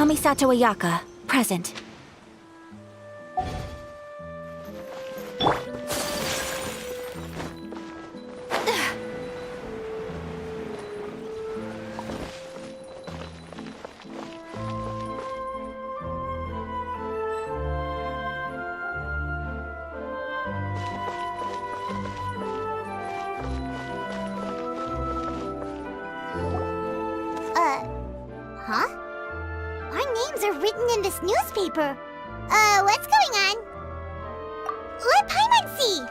Kamisato Ayaka, present. Huh? Our names are written in this newspaper. What's going on? Let Paimon see!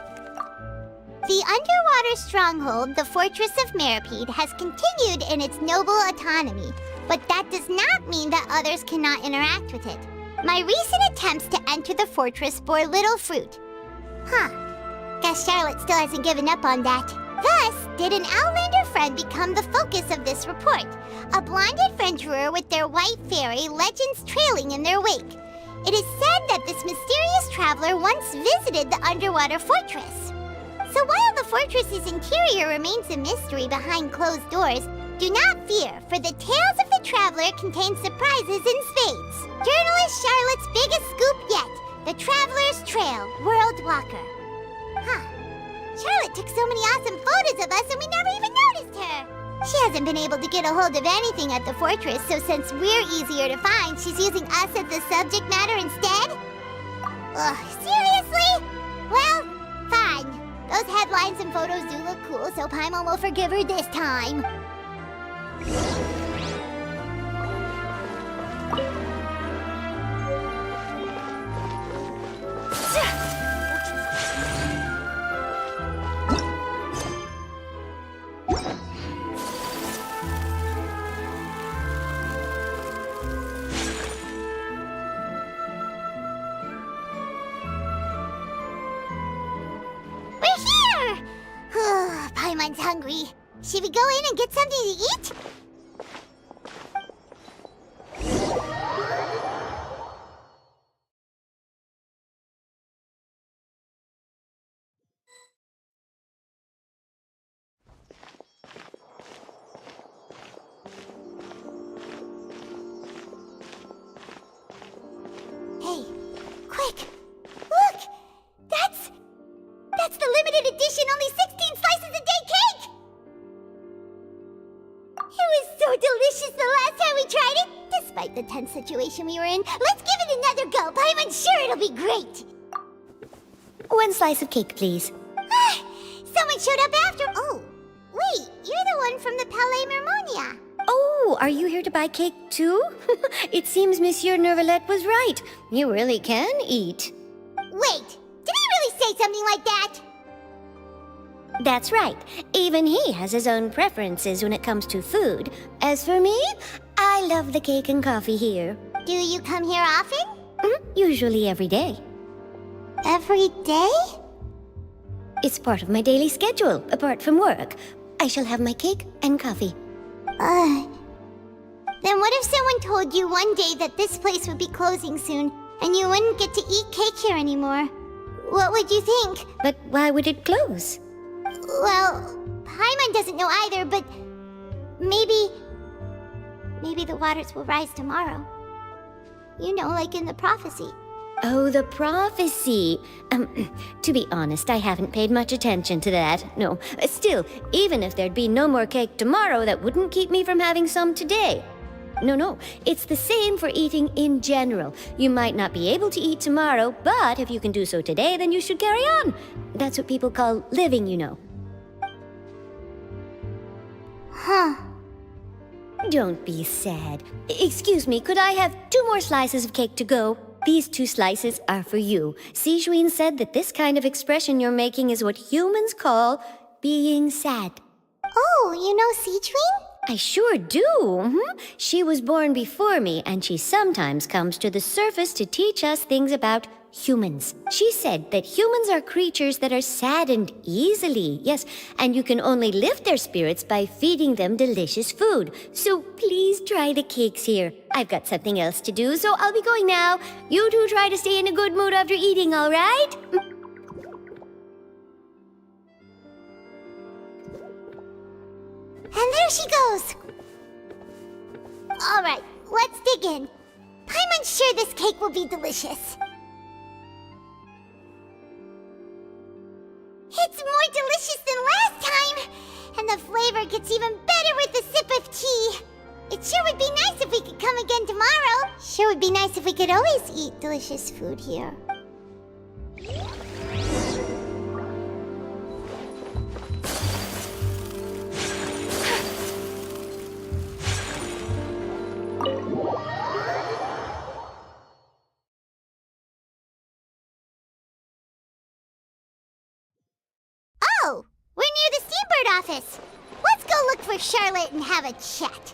The underwater stronghold, the Fortress of Meripede, has continued in its noble autonomy, but that does not mean that others cannot interact with it. My recent attempts to enter the fortress bore little fruit. Huh. Guess Charlotte still hasn't given up on that. Thus, did an Outlander friend become the focus of this report? A blonde adventurer with their white fairy, legends trailing in their wake. It is said that this mysterious traveler once visited the underwater fortress. So while the fortress's interior remains a mystery behind closed doors, do not fear, for the tales of the traveler contain surprises in spades. Journalist Charlotte's biggest scoop yet, the Traveler's Trail, World Walker. Huh. Charlotte took so many awesome photos of us and we never even noticed her. She hasn't been able to get a hold of anything at the fortress, so since we're easier to find, she's using us as the subject matter instead? Ugh, seriously? Well, fine. Those headlines and photos do look cool, so Paimon will forgive her this time. Paimon's hungry. Should we go in and get something to eat? Hey, quick! Look! That's the limited edition, only 16 slices a day cake! It was so delicious the last time we tried it! Despite the tense situation we were in, let's give it another go! Paimon's sure it'll be great! One slice of cake, please. Someone showed up after... Oh, wait, you're the one from the Palais Mermonia. Oh, are you here to buy cake too? It seems Monsieur Nervalette was right. You really can eat. Wait, did he really say something like that? That's right. Even he has his own preferences when it comes to food. As for me, I love the cake and coffee here. Do you come here often? Usually every day. Every day? It's part of my daily schedule, apart from work. I shall have my cake and coffee. Then what if someone told you one day that this place would be closing soon, and you wouldn't get to eat cake here anymore? What would you think? But why would it close? Well, Paimon doesn't know either, but maybe the waters will rise tomorrow. You know, like in the prophecy. Oh, the prophecy. To be honest, I haven't paid much attention to that. No, still, even if there'd be no more cake tomorrow, that wouldn't keep me from having some today. No, it's the same for eating in general. You might not be able to eat tomorrow, but if you can do so today, then you should carry on. That's what people call living, you know. Huh. Don't be sad. Excuse me, could I have 2 more slices of cake to go? These 2 slices are for you. Sijuin said that this kind of expression you're making is what humans call being sad. Oh, you know Sijuin? I sure do. She was born before me, and she sometimes comes to the surface to teach us things about humans. She said that humans are creatures that are saddened easily, yes, and you can only lift their spirits by feeding them delicious food. So please try the cakes here. I've got something else to do, so I'll be going now. You two try to stay in a good mood after eating, all right? And there she goes! Alright, let's dig in. Paimon's sure this cake will be delicious. It's more delicious than last time! And the flavor gets even better with a sip of tea. It sure would be nice if we could come again tomorrow. Sure would be nice if we could always eat delicious food here. Oh, we're near the Steambird office. Let's go look for Charlotte and have a chat.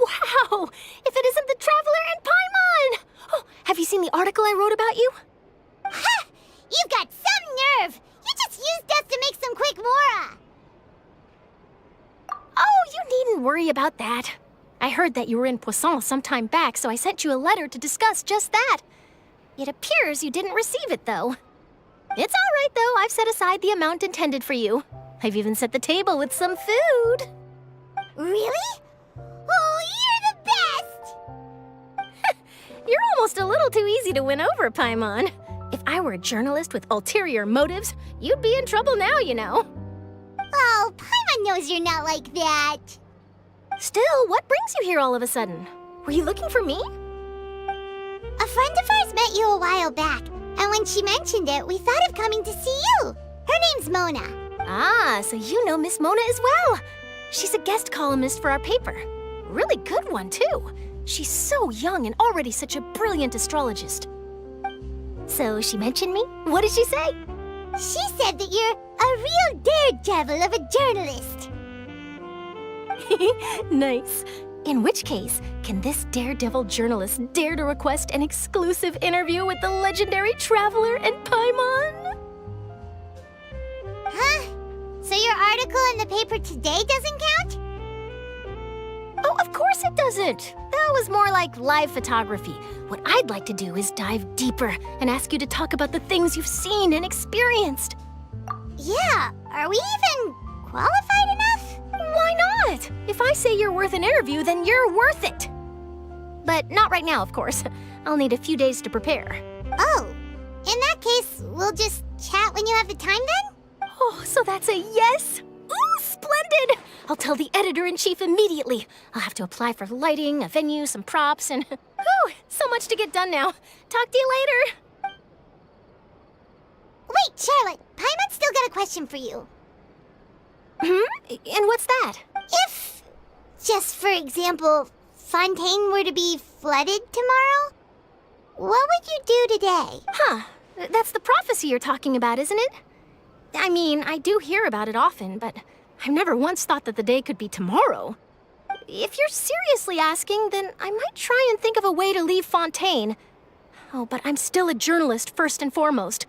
Wow! If it isn't the Traveler and Paimon! Oh, have you seen the article I wrote about you? Ha! You've got some nerve! You just used us to make some quick mora! Oh, you needn't worry about that. I heard that you were in Poisson some time back, so I sent you a letter to discuss just that. It appears you didn't receive it, though. It's all right, though. I've set aside the amount intended for you. I've even set the table with some food. Really? Oh, you're the best! You're almost a little too easy to win over, Paimon. If I were a journalist with ulterior motives, you'd be in trouble now, you know. Oh, Paimon knows you're not like that. Still, what brings you here all of a sudden? Were you looking for me? A friend of ours met you a while back, and when she mentioned it, we thought of coming to see you. Her name's Mona. Ah, so you know Miss Mona as well. She's a guest columnist for our paper. Really good one, too. She's so young and already such a brilliant astrologist. So she mentioned me? What did she say? She said that you're a real daredevil of a journalist. Nice. In which case, can this daredevil journalist dare to request an exclusive interview with the legendary Traveler and Paimon? Huh? So your article in the paper today doesn't count? Oh, of course course it doesn't. That was more like live photography. What I'd like to do is dive deeper and ask you to talk about the things you've seen and experienced. Yeah, are we even qualified enough? Why not? If I say you're worth an interview, then you're worth it. But not right now, of course. I'll need a few days to prepare. Oh, in that case, we'll just chat when you have the time then? Oh, so that's a yes? Ooh, splendid! I'll tell the editor-in-chief immediately. I'll have to apply for lighting, a venue, some props, and... Whew, so much to get done now. Talk to you later. Wait, Charlotte, Paimon's still got a question for you. And what's that? If, just for example, Fontaine were to be flooded tomorrow, what would you do today? Huh. That's the prophecy you're talking about, isn't it? I mean, I do hear about it often, but I've never once thought that the day could be tomorrow. If you're seriously asking, then I might try and think of a way to leave Fontaine. Oh, but I'm still a journalist first and foremost.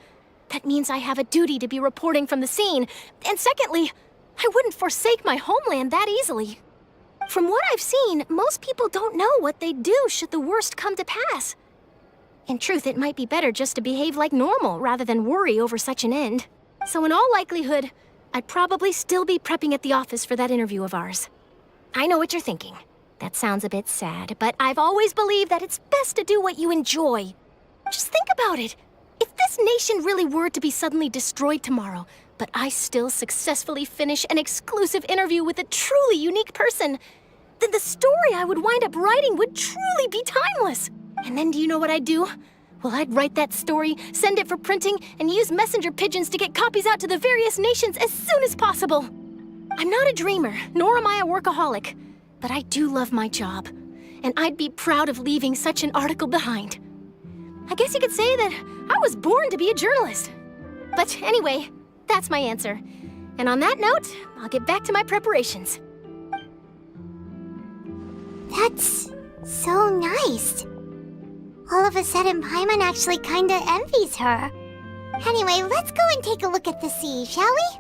That means I have a duty to be reporting from the scene. And secondly, I wouldn't forsake my homeland that easily. From what I've seen, most people don't know what they'd do should the worst come to pass. In truth, it might be better just to behave like normal rather than worry over such an end. So in all likelihood, I'd probably still be prepping at the office for that interview of ours. I know what you're thinking. That sounds a bit sad, but I've always believed that it's best to do what you enjoy. Just think about it. If this nation really were to be suddenly destroyed tomorrow, but I still successfully finish an exclusive interview with a truly unique person, then the story I would wind up writing would truly be timeless. And then do you know what I'd do? Well, I'd write that story, send it for printing, and use messenger pigeons to get copies out to the various nations as soon as possible. I'm not a dreamer, nor am I a workaholic, but I do love my job, and I'd be proud of leaving such an article behind. I guess you could say that I was born to be a journalist. But anyway, that's my answer. And on that note, I'll get back to my preparations. That's so nice. All of a sudden, Paimon actually kinda envies her. Anyway, let's go and take a look at the sea, shall we?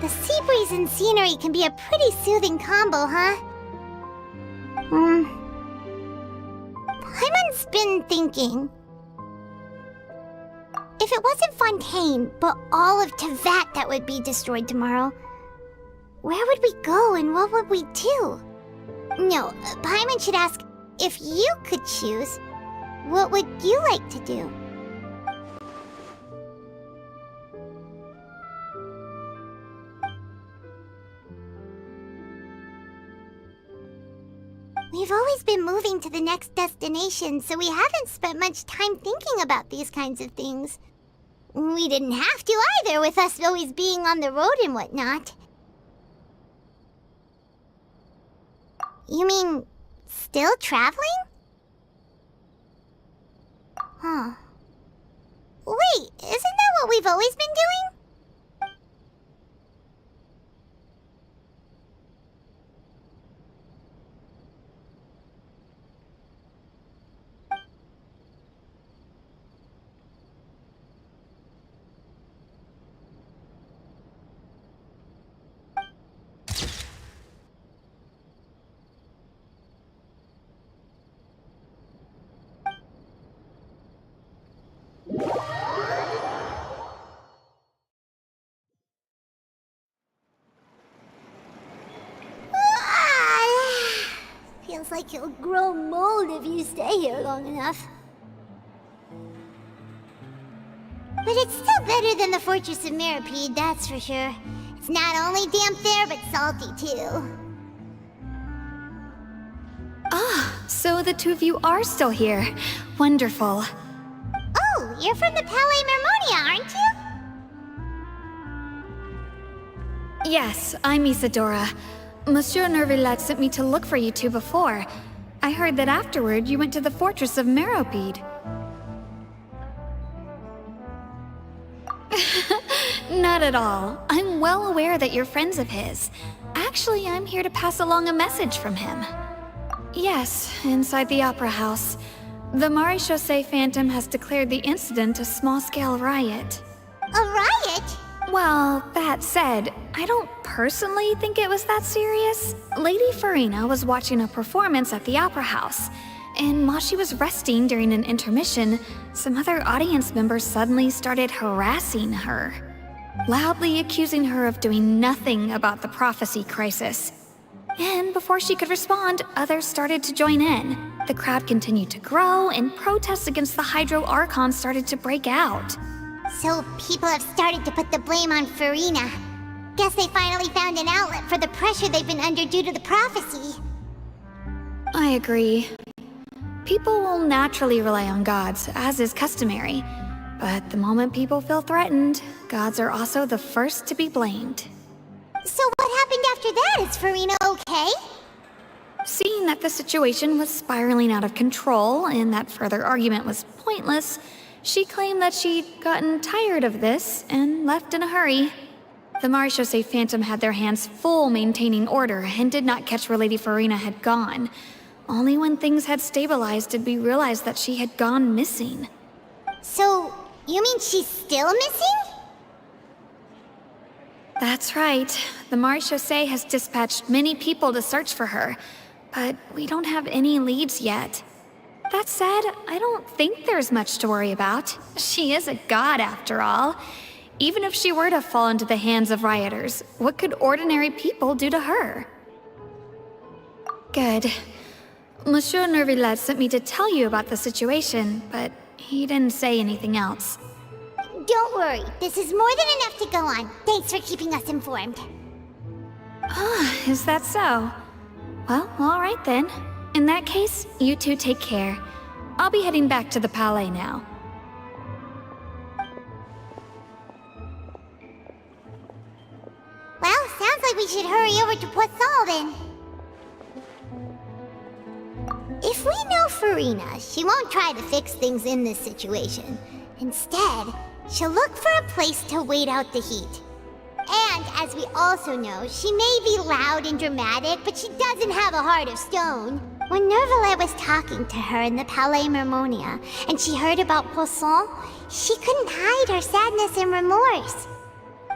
The sea breeze and scenery can be a pretty soothing combo, huh? Paimon's been thinking. If it wasn't Fontaine, but all of Tevat that would be destroyed tomorrow, where would we go and what would we do? No, Paimon should ask, if you could choose, what would you like to do? We've always been moving to the next destination, so we haven't spent much time thinking about these kinds of things. We didn't have to either, with us always being on the road and whatnot. You mean, still traveling? Huh. Wait, isn't that what we've always been doing? Feels like you'll grow mold if you stay here long enough. But it's still better than the Fortress of Mirapede, that's for sure. It's not only damp there, but salty too. Ah, so the two of you are still here. Wonderful. Oh, you're from the Palais Mermonia, aren't you? Yes, I'm Isadora. Monsieur Nervillet sent me to look for you two before. I heard that afterward you went to the Fortress of Meropide. Not at all. I'm well aware that you're friends of his. Actually, I'm here to pass along a message from him. Yes, inside the Opera House. The Marechaussee Phantom has declared the incident a small-scale riot. A riot? Well, that said, I don't personally think it was that serious. Lady Furina was watching a performance at the Opera House, and while she was resting during an intermission, some other audience members suddenly started harassing her, loudly accusing her of doing nothing about the prophecy crisis. And before she could respond, others started to join in. The crowd continued to grow, and protests against the Hydro Archon started to break out. So people have started to put the blame on Furina. Guess they finally found an outlet for the pressure they've been under due to the prophecy. I agree. People will naturally rely on gods, as is customary. But the moment people feel threatened, gods are also the first to be blamed. So what happened after that? Is Furina okay? Seeing that the situation was spiraling out of control and that further argument was pointless, she claimed that she'd gotten tired of this and left in a hurry. The Marechaussee Phantom had their hands full maintaining order and did not catch where Lady Furina had gone. Only when things had stabilized did we realize that she had gone missing. So, you mean she's still missing? That's right. The Marechaussee has dispatched many people to search for her, but we don't have any leads yet. That said, I don't think there's much to worry about. She is a god after all. Even if she were to fall into the hands of rioters, what could ordinary people do to her? Good. Monsieur Nervillet sent me to tell you about the situation, but he didn't say anything else. Don't worry, this is more than enough to go on. Thanks for keeping us informed. Ah, is that so? Well, all right then. In that case, you two take care. I'll be heading back to the Palais now. Well, sounds like we should hurry over to Poisson then. If we know Furina, she won't try to fix things in this situation. Instead, she'll look for a place to wait out the heat. And, as we also know, she may be loud and dramatic, but she doesn't have a heart of stone. When Nervillet was talking to her in the Palais Mermonia, and she heard about Poisson, she couldn't hide her sadness and remorse.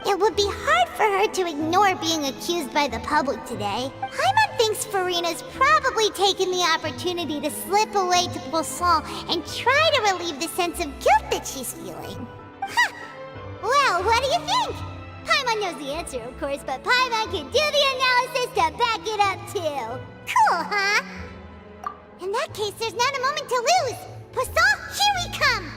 It would be hard for her to ignore being accused by the public today. Paimon thinks Furina's probably taken the opportunity to slip away to Poisson and try to relieve the sense of guilt that she's feeling. Huh! Well, what do you think? Paimon knows the answer, of course, but Paimon can do the analysis to back it up, too. Cool, huh? In that case, there's not a moment to lose. Poisson, here we come!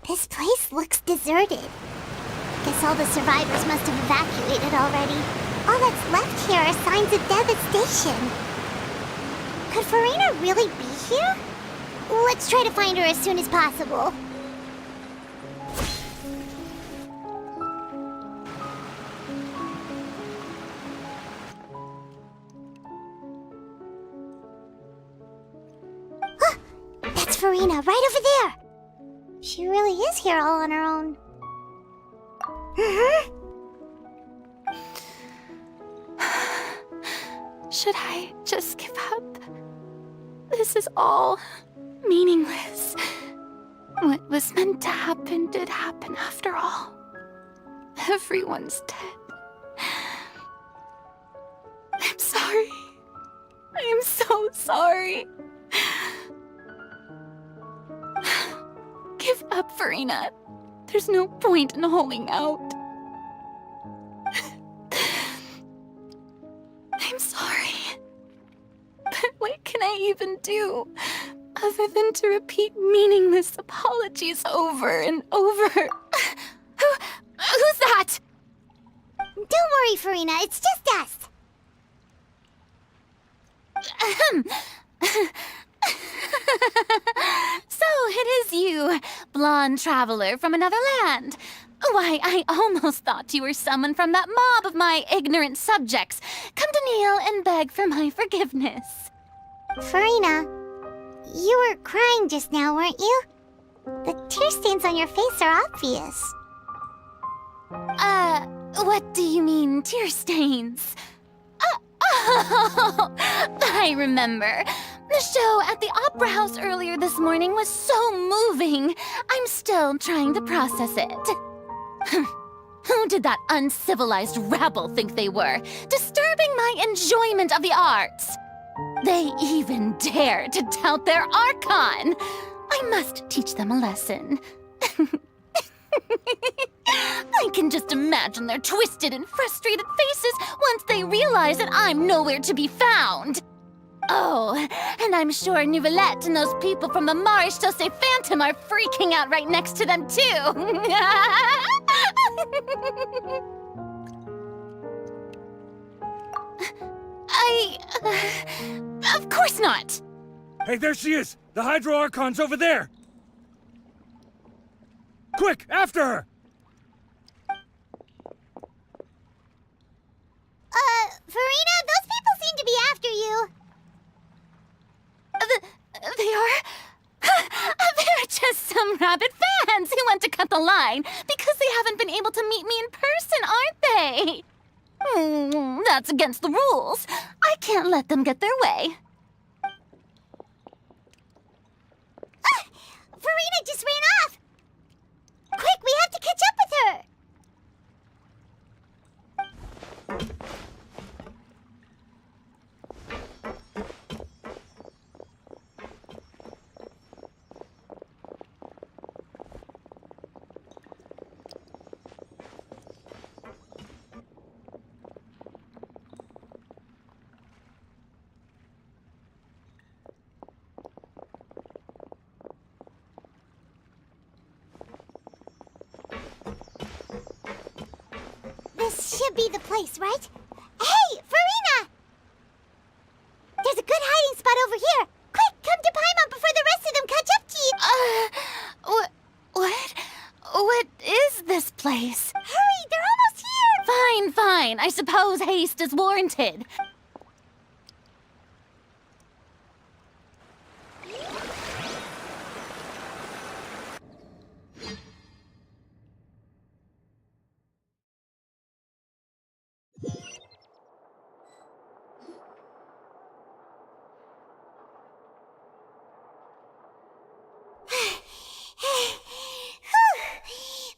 This place looks deserted. Guess all the survivors must have evacuated already. All that's left here are signs of devastation. Could Furina really be here? Let's try to find her as soon as possible. That's Furina, right over there! She really is here all on her own. Should I just give up? This is all meaningless. What was meant to happen did happen after all. Everyone's dead. I'm sorry. I am so sorry. Give up, Furina. There's no point in holding out. I'm sorry. But what can I even do other than to repeat meaningless apologies over and over? Who's that? Don't worry, Furina, it's just us. So it is you, blonde traveler from another land. Why, I almost thought you were someone from that mob of my ignorant subjects. Come to kneel and beg for my forgiveness. Furina, you were crying just now, weren't you? The tear stains on your face are obvious. What do you mean, tear stains? Oh, I remember. The show at the Opera House earlier this morning was so moving. I'm still trying to process it. Who did that uncivilized rabble think they were, disturbing my enjoyment of the arts? They even dare to tout their Archon. I must teach them a lesson. I can just imagine their twisted and frustrated faces once they realize that I'm nowhere to be found. Oh, and I'm sure Nouvellette and those people from the Maréchal Phantom are freaking out right next to them, too. Of course not. Hey, there she is! The Hydro Archon's over there! Quick, after her! Furina, those people seem to be after you. They are? They're just some rabid fans who want to cut the line because they haven't been able to meet me in person, aren't they? That's against the rules. I can't let them get their way. Furina just ran off! Quick, we have to catch up with her! This should be the place, right? Hey, Furina! There's a good hiding spot over here. Quick, come to Paimon before the rest of them catch up to you. What? What is this place? Hurry, they're almost here. Fine. I suppose haste is warranted.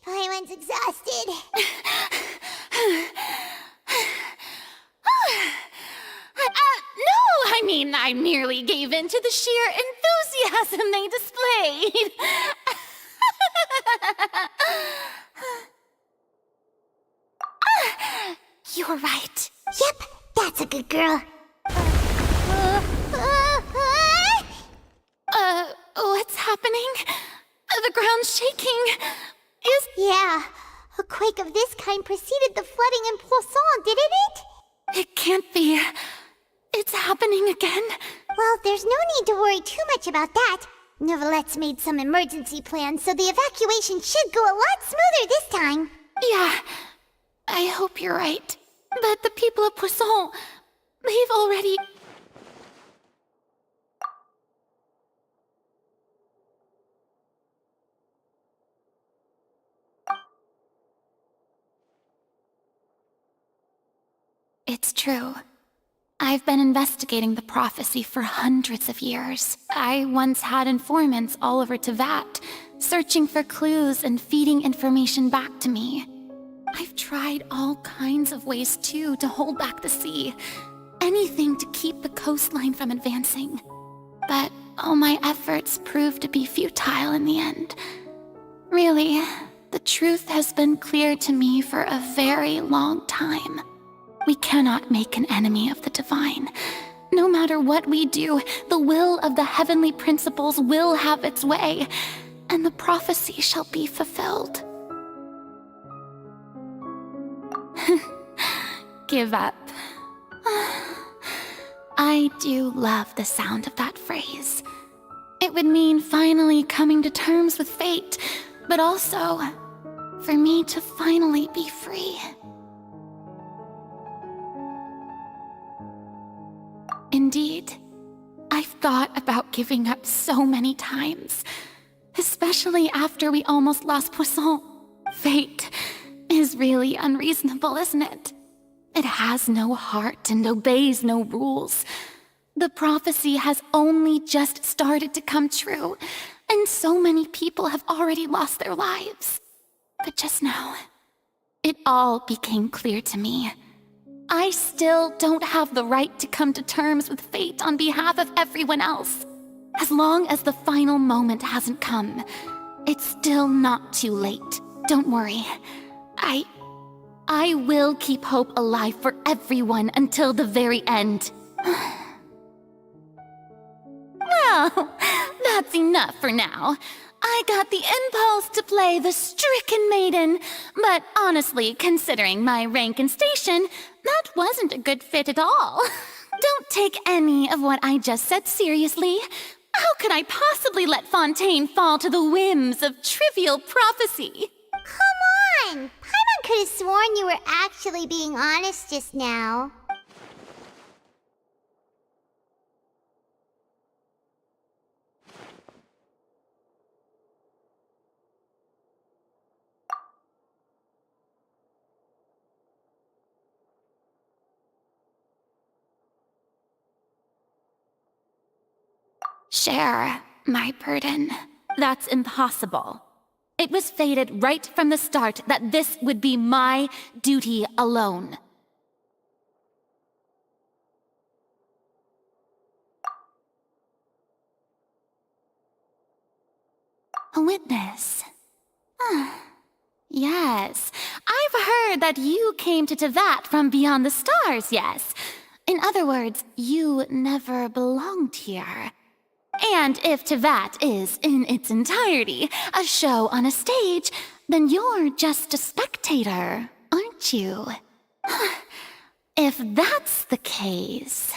Paimon's exhausted. No, I mean, I merely gave in to the sheer enthusiasm they displayed. You're right. Yep, that's a good girl. What's happening? The ground's shaking. Yeah, a quake of this kind preceded the flooding in Poisson, didn't it? It can't be. It's happening again. Well, there's no need to worry too much about that. Nouvellette's made some emergency plans, so the evacuation should go a lot smoother this time. Yeah, I hope you're right. But the people of Poisson, they've already... It's true. I've been investigating the prophecy for hundreds of years. I once had informants all over Tevat, searching for clues and feeding information back to me. I've tried all kinds of ways, too, to hold back the sea. Anything to keep the coastline from advancing. But all my efforts proved to be futile in the end. Really, the truth has been clear to me for a very long time. We cannot make an enemy of the divine. No matter what we do, the will of the heavenly principles will have its way, and the prophecy shall be fulfilled. Give up. I do love the sound of that phrase. It would mean finally coming to terms with fate, but also For me to finally be free. Indeed, I've thought about giving up so many times, especially after we almost lost Poisson. Fate is really unreasonable, isn't it? It has no heart and obeys no rules. The prophecy has only just started to come true, and so many people have already lost their lives. But just now, it all became clear to me. I still don't have the right to come to terms with fate on behalf of everyone else. As long as the final moment hasn't come, it's still not too late. Don't worry. I will keep hope alive for everyone until the very end. Well, that's enough for now. I got the impulse to play the stricken maiden, but honestly, considering my rank and station, that wasn't a good fit at all. Don't take any of what I just said seriously. How could I possibly let Fontaine fall to the whims of trivial prophecy? Come on! Paimon could have sworn you were actually being honest just now. Share my burden. That's impossible. It was fated right from the start that this would be my duty alone. A witness. Yes, I've heard that you came to Tevat from beyond the stars, yes. In other words, you never belonged here. And if Tevat is, in its entirety, a show on a stage, then you're just a spectator, aren't you? If that's the case...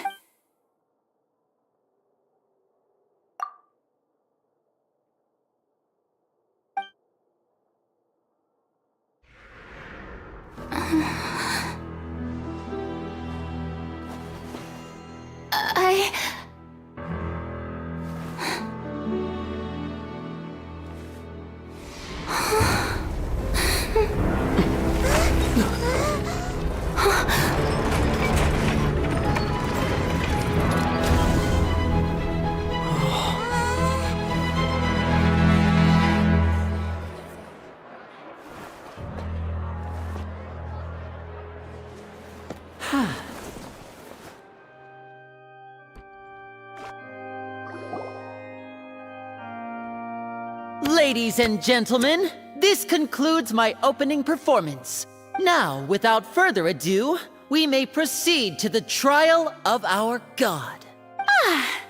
Ladies and gentlemen, this concludes my opening performance. Now, without further ado, we may proceed to the trial of our god.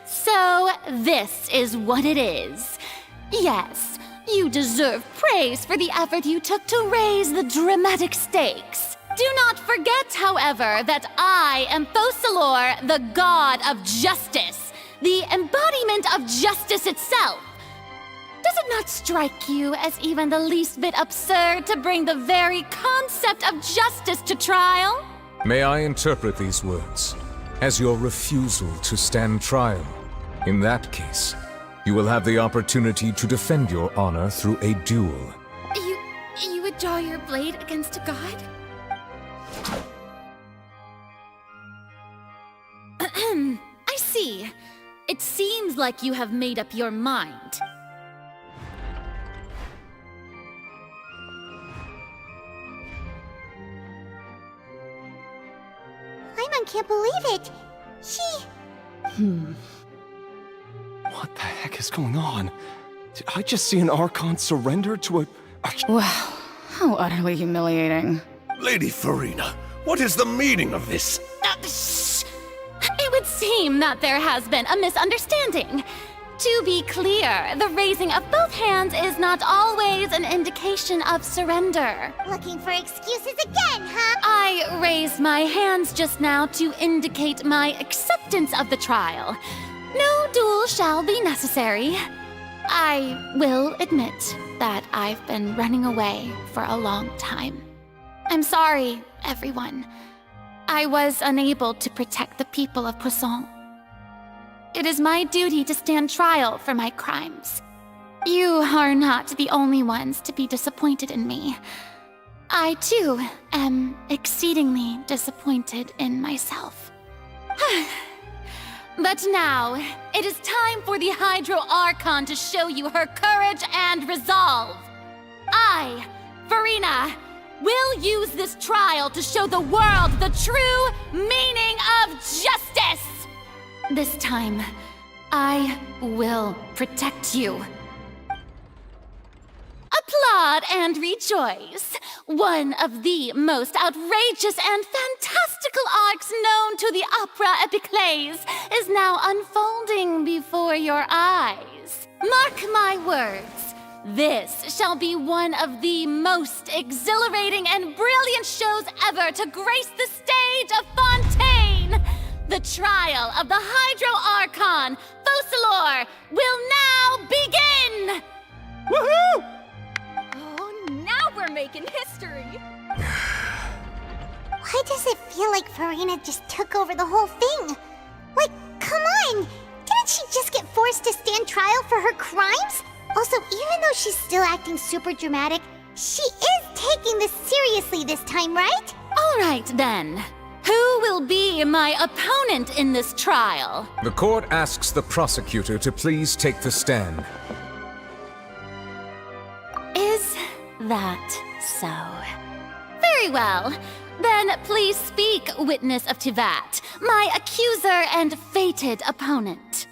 So, this is what it is. Yes, you deserve praise for the effort you took to raise the dramatic stakes. Do not forget, however, that I am Focalor, the god of justice, the embodiment of justice itself. Does it not strike you as even the least bit absurd to bring the very concept of justice to trial? May I interpret these words as your refusal to stand trial? In that case, you will have the opportunity to defend your honor through a duel. You would draw your blade against a god? I see. It seems like you have made up your mind. Paimon can't believe it. What the heck is going on? Did I just see an Archon surrender to a... Wow, how utterly humiliating. Lady Furina, what is the meaning of this? Shh! It would seem that there has been a misunderstanding. To be clear, the raising of both hands is not always an indication of surrender. Looking for excuses again, huh? I raised my hands just now to indicate my acceptance of the trial. No duel shall be necessary. I will admit that I've been running away for a long time. I'm sorry, everyone. I was unable to protect the people of Poisson. It is my duty to stand trial for my crimes. You are not the only ones to be disappointed in me. I, too, am exceedingly disappointed in myself. But now, it is time for the Hydro Archon to show you her courage and resolve. I, Furina, will use this trial to show the world the true meaning of justice! This time, I will protect you. Applaud and rejoice! One of the most outrageous and fantastical arcs known to the opera epiclese is now unfolding before your eyes. Mark my words, this shall be one of the most exhilarating and brilliant shows ever to grace the stage of Fontaine! The trial of the Hydro Archon, Focalor, will now begin! Woohoo! Now we're making history! Why does it feel like Furina just took over the whole thing? Like, come on! Didn't she just get forced to stand trial for her crimes? Also, even though she's still acting super dramatic, she is taking this seriously this time, right? All right, then. Who will be my opponent in this trial? The court asks the prosecutor to please take the stand. Is that so? Very well. Then please speak, witness of Tivat, my accuser and fated opponent.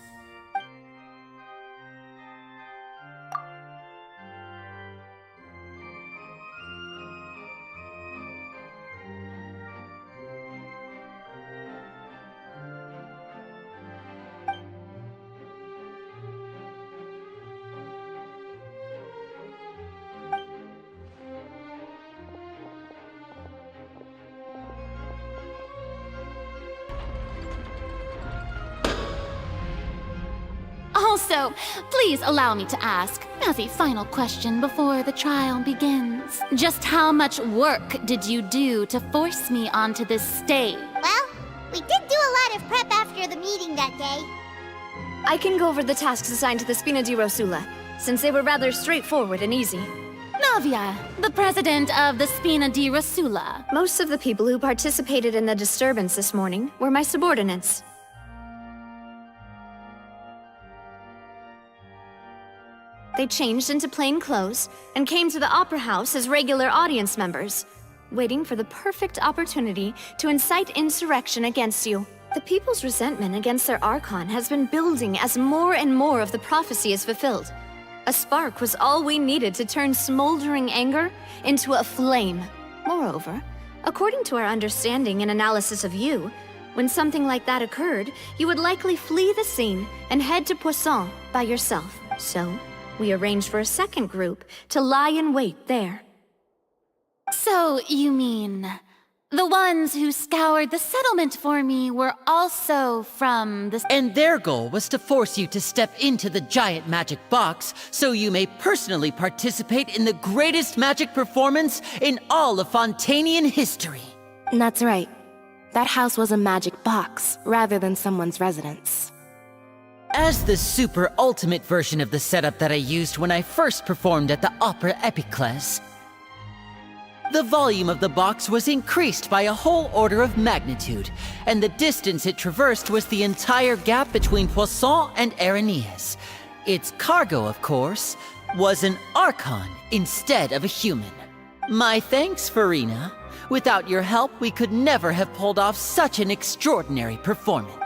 Also, please allow me to ask, as a final question before the trial begins, just how much work did you do to force me onto this stage? Well, we did do a lot of prep after the meeting that day. I can go over the tasks assigned to the Spina di Rosula, since they were rather straightforward and easy. Navia, the president of the Spina di Rosula. Most of the people who participated in the disturbance this morning were my subordinates. They changed into plain clothes and came to the Opera House as regular audience members, waiting for the perfect opportunity to incite insurrection against you. The people's resentment against their Archon has been building as more and more of the prophecy is fulfilled. A spark was all we needed to turn smoldering anger into a flame. Moreover, according to our understanding and analysis of you, when something like that occurred, you would likely flee the scene and head to Poisson by yourself. So, we arranged for a second group to lie in wait there. So, you mean, the ones who scoured the settlement for me were also from the... And their goal was to force you to step into the giant magic box so you may personally participate in the greatest magic performance in all of Fontanian history. That's right. That house was a magic box, rather than someone's residence. As the super ultimate version of the setup that I used when I first performed at the Opera Epiclese, the volume of the box was increased by a whole order of magnitude, and the distance it traversed was the entire gap between Poisson and Araneas. Its cargo, of course, was an Archon instead of a human. My thanks, Furina. Without your help, we could never have pulled off such an extraordinary performance.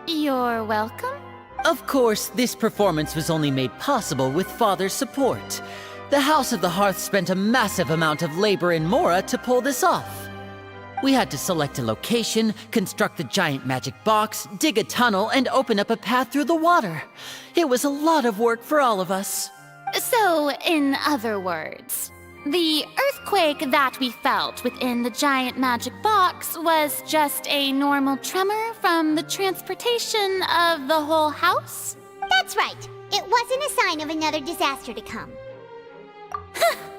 You're welcome? Of course, this performance was only made possible with Father's support. The House of the Hearth spent a massive amount of labor in Mora to pull this off. We had to select a location, construct the giant magic box, dig a tunnel, and open up a path through the water. It was a lot of work for all of us. So, in other words, the earthquake that we felt within the giant magic box was just a normal tremor from the transportation of the whole house? That's right. It wasn't a sign of another disaster to come.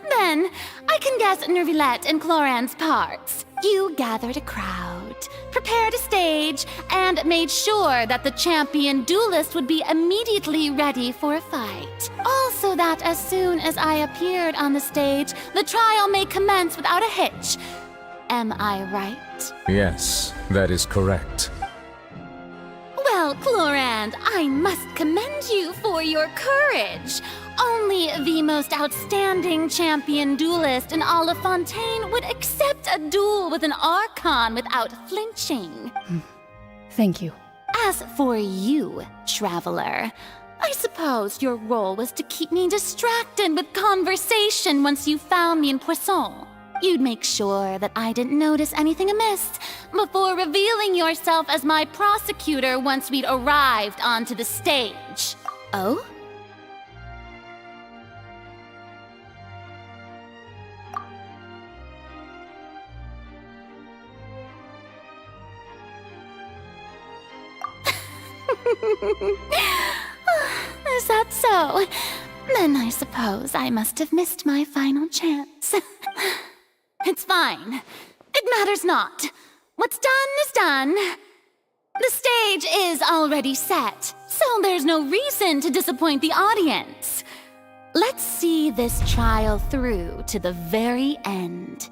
Then, I can guess Nervilette and Cloran's parts. You gathered a crowd, prepared a stage, and made sure that the champion duelist would be immediately ready for a fight. Also that as soon as I appeared on the stage, the trial may commence without a hitch. Am I right? Yes, that is correct. Well, Clorand, I must commend you for your courage. Only the most outstanding champion duelist in all of Fontaine would accept a duel with an Archon without flinching. Thank you. As for you, Traveler, I suppose your role was to keep me distracted with conversation once you found me in Poisson. You'd make sure that I didn't notice anything amiss before revealing yourself as my prosecutor once we'd arrived onto the stage. Oh? Is that so? Then I suppose I must have missed my final chance. It's fine. It matters not. What's done is done. The stage is already set, so there's no reason to disappoint the audience. Let's see this trial through to the very end.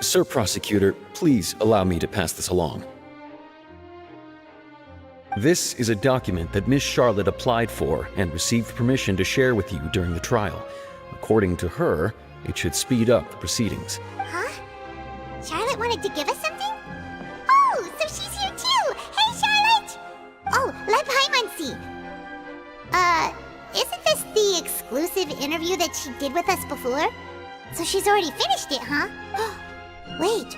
Sir Prosecutor, please allow me to pass this along. This is a document that Miss Charlotte applied for and received permission to share with you during the trial. According to her, it should speed up the proceedings. Huh? Charlotte wanted to give us something? Oh, so she's here too! Hey, Charlotte! Oh, let Paimon see. Isn't this the exclusive interview that she did with us before? So she's already finished it, huh? Wait,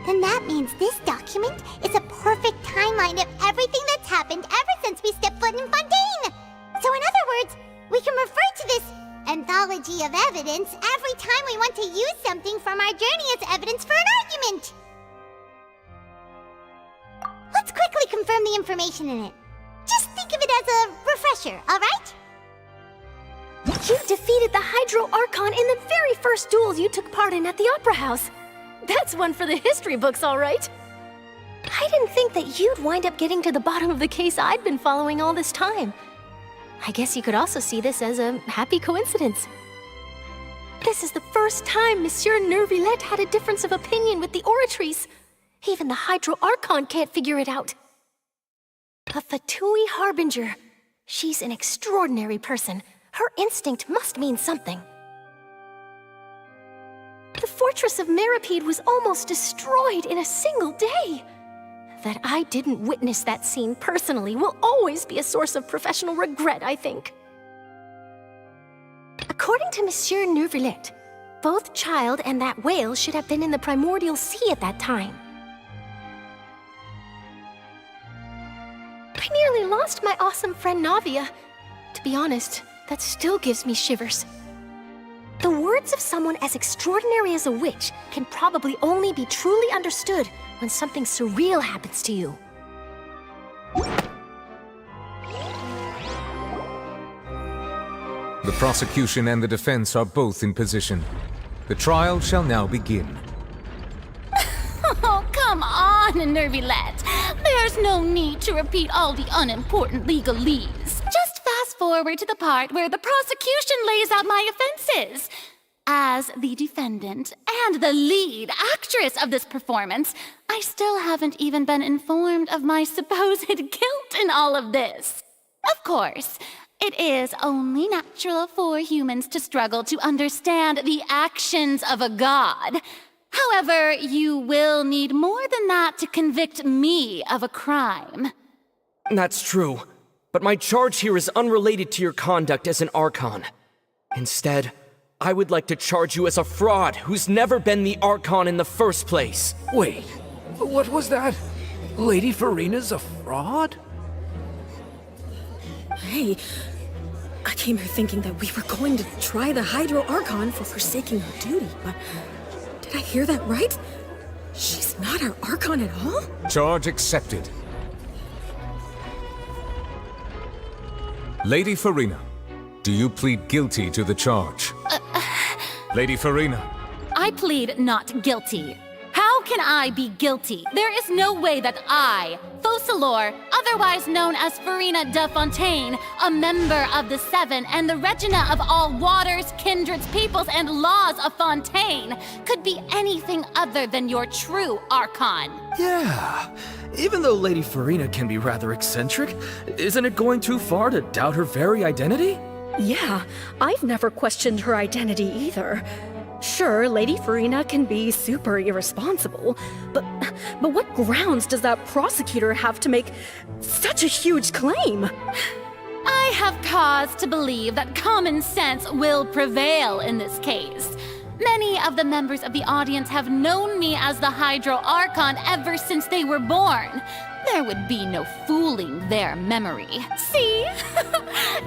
then that means this document is a perfect timeline of everything that's happened ever since we stepped foot in Fontaine! So in other words, we can refer to this anthology of evidence every time we want to use something from our journey as evidence for an argument! Let's quickly confirm the information in it. Just think of it as a refresher, alright? You defeated the Hydro Archon in the very first duel you took part in at the Opera House. That's one for the history books, all right. I didn't think that you'd wind up getting to the bottom of the case I'd been following all this time. I guess you could also see this as a happy coincidence. This is the first time Monsieur Nervilette had a difference of opinion with the Oratrice. Even the Hydro Archon can't figure it out. A Fatui Harbinger. She's an extraordinary person. Her instinct must mean something. The fortress of Meripede was almost destroyed in a single day. That I didn't witness that scene personally will always be a source of professional regret, I think. According to Monsieur Nervilette, both Child and that whale should have been in the primordial sea at that time. I nearly lost my awesome friend Navia. To be honest, that still gives me shivers. The words of someone as extraordinary as a witch can probably only be truly understood when something surreal happens to you. The prosecution and the defense are both in position. The trial shall now begin. Oh, come on, Nervylette. There's no need to repeat all the unimportant legalese. Just fast forward to the part where the prosecution lays out my offenses. As the defendant and the lead actress of this performance, I still haven't even been informed of my supposed guilt in all of this. Of course, it is only natural for humans to struggle to understand the actions of a god. However, you will need more than that to convict me of a crime. That's true, but my charge here is unrelated to your conduct as an Archon. Instead, I would like to charge you as a fraud who's never been the Archon in the first place. Wait, what was that? Lady Furina's a fraud? Hey, I came here thinking that we were going to try the Hydro Archon for forsaking her duty, but did I hear that right? She's not our Archon at all? Charge accepted. Lady Furina, do you plead guilty to the charge? Lady Furina. I plead not guilty. How can I be guilty? There is no way that I, Focalor, otherwise known as Furina de Fontaine, a member of the Seven and the Regina of all waters, kindreds, peoples, and laws of Fontaine, could be anything other than your true Archon. Yeah, even though Lady Furina can be rather eccentric, isn't it going too far to doubt her very identity? Yeah, I've never questioned her identity either. Sure, Lady Furina can be super irresponsible, but what grounds does that prosecutor have to make such a huge claim? I have cause to believe that common sense will prevail in this case. Many of the members of the audience have known me as the Hydro Archon ever since they were born. There would be no fooling their memory. See?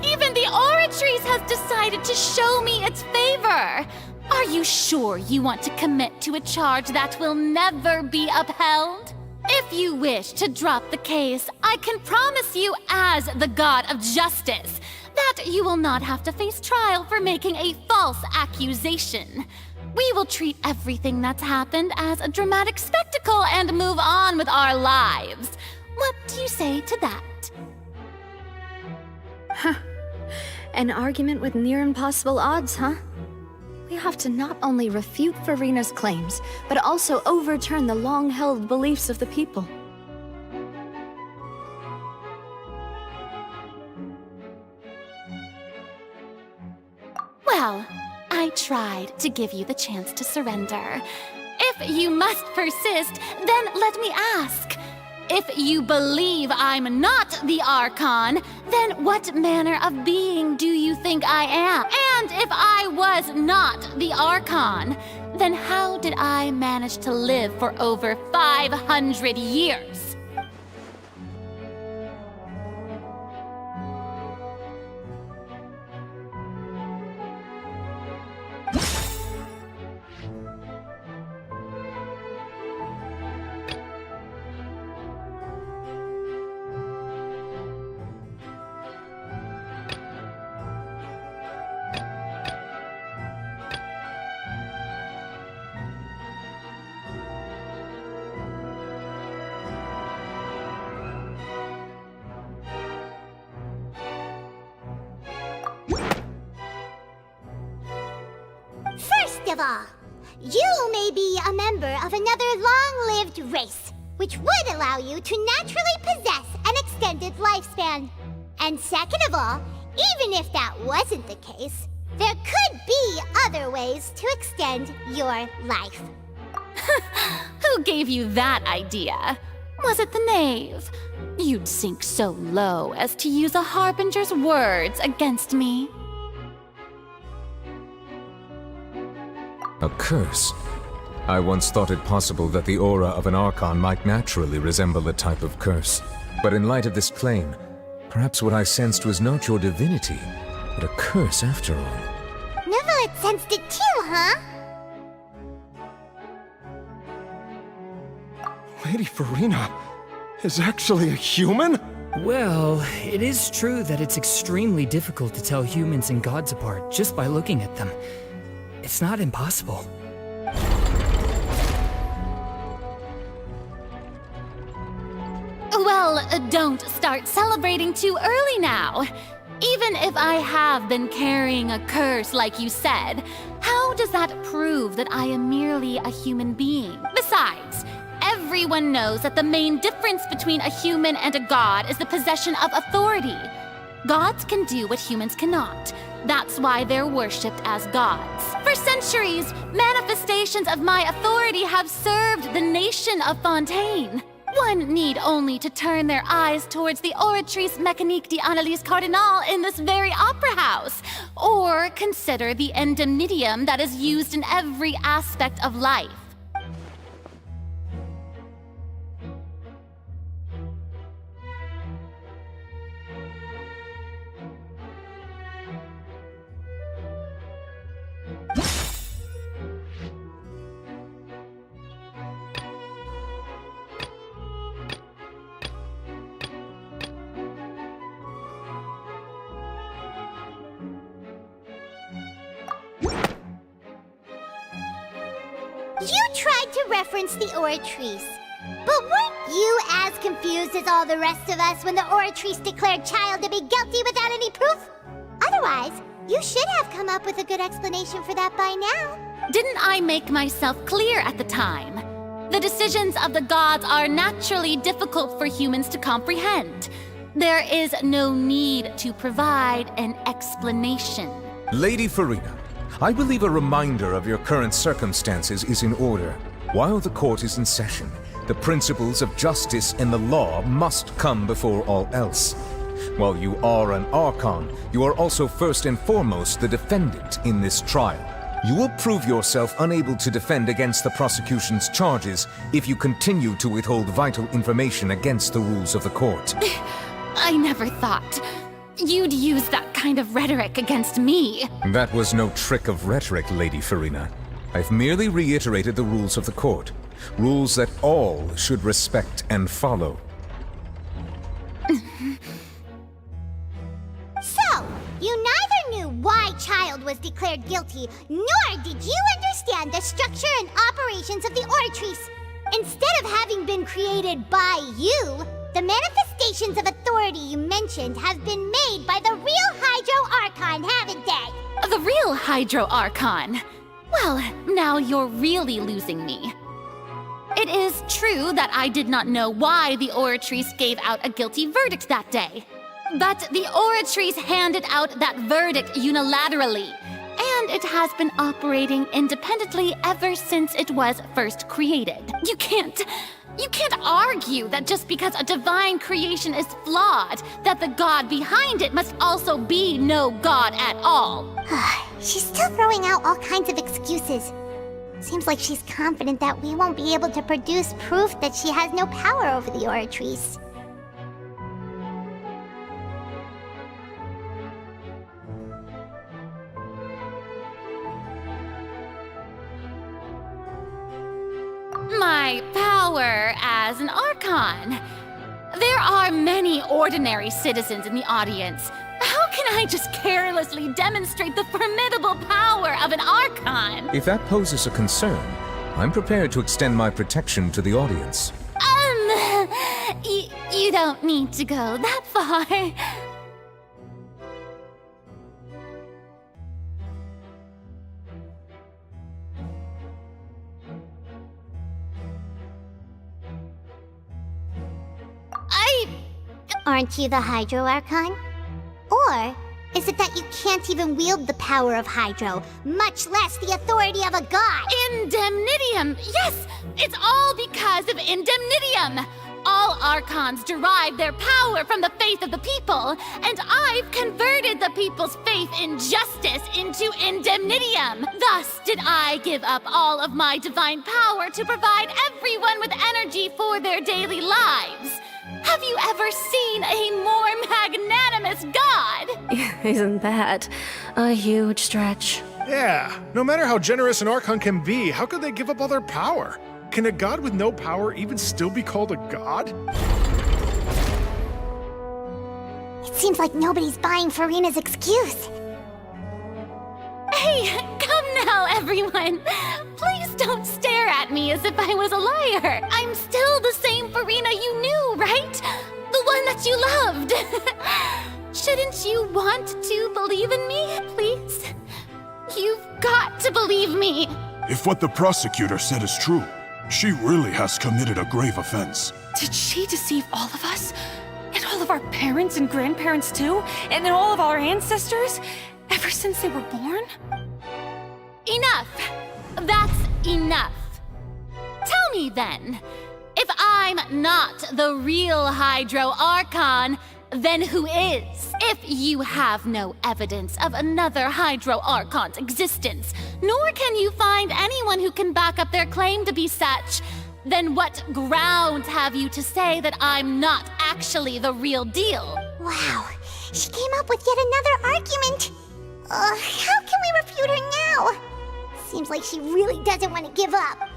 Even the Oratrice has decided to show me its favor. Are you sure you want to commit to a charge that will never be upheld? If you wish to drop the case, I can promise you as the God of Justice that you will not have to face trial for making a false accusation. We will treat everything that's happened as a dramatic spectacle and move on with our lives. What do you say to that? Huh. An argument with near impossible odds, huh? We have to not only refute Furina's claims, but also overturn the long-held beliefs of the people. Well, I tried to give you the chance to surrender. If you must persist, then let me ask. If you believe I'm not the Archon, then what manner of being do you think I am? And if I was not the Archon, then how did I manage to live for over 500 years? First of all, you may be a member of another long-lived race, which would allow you to naturally possess an extended lifespan. And second of all, even if that wasn't the case, there could be other ways to extend your life. Who gave you that idea? Was it the knave? You'd sink so low as to use a harbinger's words against me. A curse? I once thought it possible that the aura of an Archon might naturally resemble a type of curse. But in light of this claim, perhaps what I sensed was not your divinity, but a curse after all. Neverlet sensed it too, huh? Lady Furina is actually a human? Well, it is true that it's extremely difficult to tell humans and gods apart just by looking at them. It's not impossible. Well, don't start celebrating too early now. Even if I have been carrying a curse like you said, how does that prove that I am merely a human being? Besides, everyone knows that the main difference between a human and a god is the possession of authority. Gods can do what humans cannot. That's why they're worshipped as gods. For centuries, manifestations of my authority have served the nation of Fontaine. One need only to turn their eyes towards the Oratrice Mécanique d'Analyse Cardinal in this very opera house, or consider the indemnitium that is used in every aspect of life. You tried to reference the Oratrice, but weren't you as confused as all the rest of us when the Oratrice declared Child to be guilty without any proof? Otherwise, you should have come up with a good explanation for that by now. Didn't I make myself clear at the time? The decisions of the gods are naturally difficult for humans to comprehend. There is no need to provide an explanation. Lady Furina, I believe a reminder of your current circumstances is in order. While the court is in session, the principles of justice and the law must come before all else. While you are an Archon, you are also first and foremost the defendant in this trial. You will prove yourself unable to defend against the prosecution's charges if you continue to withhold vital information against the rules of the court. I never thought you'd use that kind of rhetoric against me. That was no trick of rhetoric, Lady Furina. I've merely reiterated the rules of the court. Rules that all should respect and follow. So, you neither knew why Child was declared guilty, nor did you understand the structure and operations of the Oratrice. Instead of having been created by you, the manifestations of authority you mentioned have been made by the real Hydro Archon, haven't they? The real Hydro Archon? Well, now you're really losing me. It is true that I did not know why the Oratrice gave out a guilty verdict that day. But the Oratrice handed out that verdict unilaterally, and it has been operating independently ever since it was first created. You can't argue that just because a divine creation is flawed, that the god behind it must also be no god at all. She's still throwing out all kinds of excuses. Seems like she's confident that we won't be able to produce proof that she has no power over the Oratrice. My power as an Archon. There are many ordinary citizens in the audience. How can I just carelessly demonstrate the formidable power of an Archon? If that poses a concern, I'm prepared to extend my protection to the audience. You don't need to go that far. Aren't you the Hydro Archon? Or is it that you can't even wield the power of Hydro, much less the authority of a god? Indemnitium! Yes! It's all because of Indemnitium! All Archons derive their power from the faith of the people, and I've converted the people's faith in justice into Indemnitium. Thus did I give up all of my divine power to provide everyone with energy for their daily lives. Have you ever seen a more magnanimous god? Isn't that a huge stretch? Yeah, no matter how generous an Archon can be, how could they give up all their power? Can a god with no power even still be called a god? It seems like nobody's buying Furina's excuse. Hey, come now, no, everyone! Please don't stare at me as if I was a liar! I'm still the same Furina you knew, right? The one that you loved! Shouldn't you want to believe in me, please? You've got to believe me! If what the prosecutor said is true, she really has committed a grave offense. Did she deceive all of us? And all of our parents and grandparents too? And then all of our ancestors? Ever since they were born? Enough! That's enough! Tell me then, if I'm not the real Hydro Archon, then who is? If you have no evidence of another Hydro Archon's existence, nor can you find anyone who can back up their claim to be such, then what grounds have you to say that I'm not actually the real deal? Wow, she came up with yet another argument. How can we refute her now? Seems like she really doesn't want to give up.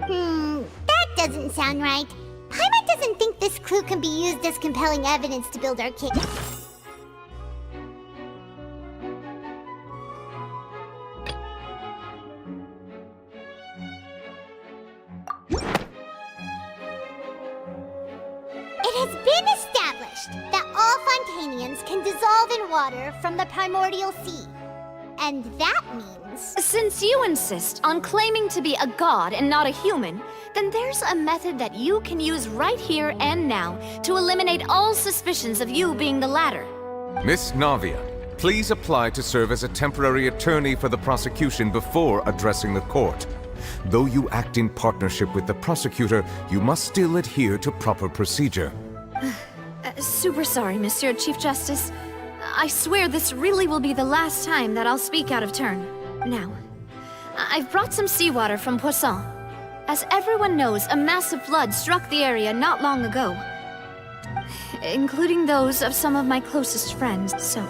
That doesn't sound right. Paimon doesn't think this clue can be used as compelling evidence to build our case. It has been established that all Fontanians can dissolve in water from the primordial sea. And that means... Since you insist on claiming to be a god and not a human, then there's a method that you can use right here and now to eliminate all suspicions of you being the latter. Miss Navia, please apply to serve as a temporary attorney for the prosecution before addressing the court. Though you act in partnership with the prosecutor, you must still adhere to proper procedure. Super sorry, Monsieur Chief Justice. I swear this really will be the last time that I'll speak out of turn. Now, I've brought some seawater from Poisson. As everyone knows, a massive flood struck the area not long ago, including those of some of my closest friends. So,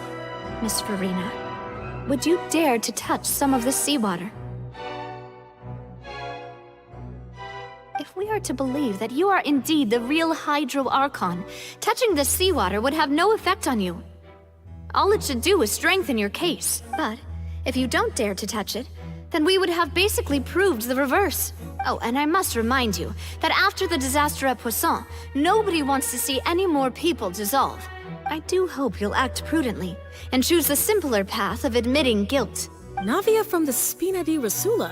Miss Furina, would you dare to touch some of this seawater? If we are to believe that you are indeed the real Hydro Archon, touching this seawater would have no effect on you. All it should do is strengthen your case. But if you don't dare to touch it, then we would have basically proved the reverse. Oh, and I must remind you that after the disaster at Poisson, nobody wants to see any more people dissolve. I do hope you'll act prudently and choose the simpler path of admitting guilt. Navia from the Spina di Rasula.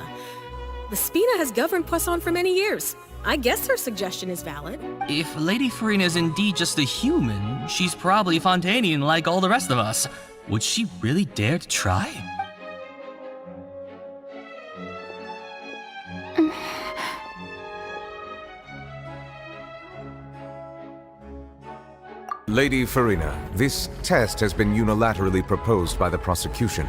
The Spina has governed Poisson for many years. I guess her suggestion is valid. If Lady Furina is indeed just a human, she's probably Fontanian like all the rest of us. Would she really dare to try? Lady Furina, this test has been unilaterally proposed by the prosecution.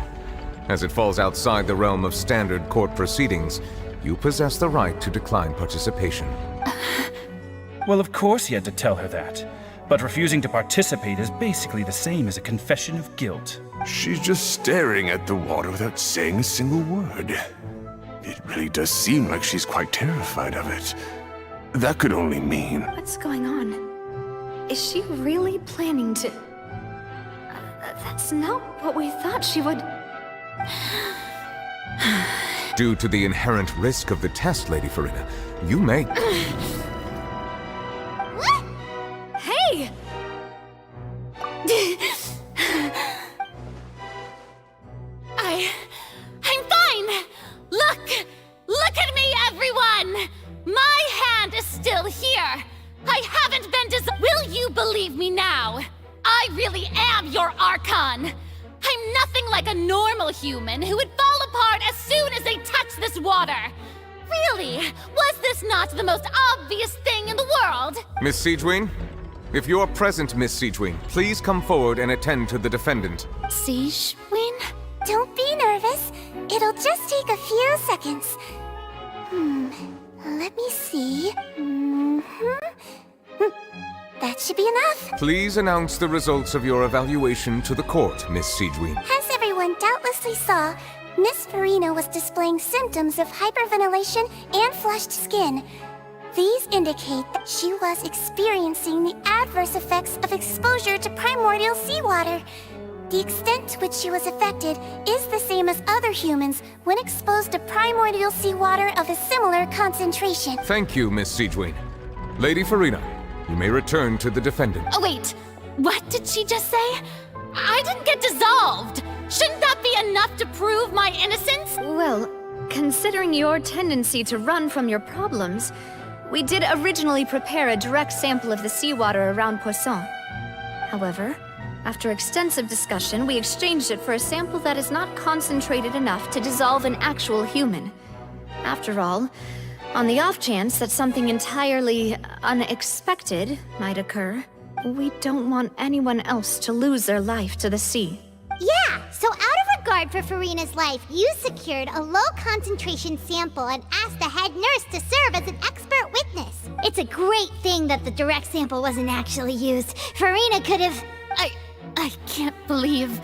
As it falls outside the realm of standard court proceedings, you possess the right to decline participation. Well, of course he had to tell her that. But refusing to participate is basically the same as a confession of guilt. She's just staring at the water without saying a single word. It really does seem like she's quite terrified of it. That could only mean... What's going on? Is she really planning to... that's not what we thought she would... Due to the inherent risk of the test, Lady Furina, you may... What? Hey! I'm fine! Look at me, everyone! My hand is still here! I haven't been Will you believe me now? I really am your Archon! I'm nothing like a normal human who would fall apart as soon as they touch this water! Really? Was this not the most obvious thing in the world? Miss Siegeween? If you are present, Miss Siegeween, please come forward and attend to the defendant. Siegeween? Don't be nervous. It'll just take a few seconds. Let me see. That should be enough. Please announce the results of your evaluation to the court, Miss Siegeween. As everyone doubtlessly saw, Miss Furina was displaying symptoms of hyperventilation and flushed skin. These indicate that she was experiencing the adverse effects of exposure to primordial seawater. The extent to which she was affected is the same as other humans when exposed to primordial seawater of a similar concentration. Thank you, Miss Siegeween. Lady Furina, you may return to the defendant. Oh, wait. What did she just say? I didn't get dissolved! Shouldn't that be enough to prove my innocence? Well, considering your tendency to run from your problems, we did originally prepare a direct sample of the seawater around Poisson. However, after extensive discussion, we exchanged it for a sample that is not concentrated enough to dissolve an actual human. After all, on the off chance that something entirely unexpected might occur, we don't want anyone else to lose their life to the sea. Yeah, so out of regard for Furina's life, you secured a low-concentration sample and asked the head nurse to serve as an expert witness. It's a great thing that the direct sample wasn't actually used. Furina could have... I can't believe...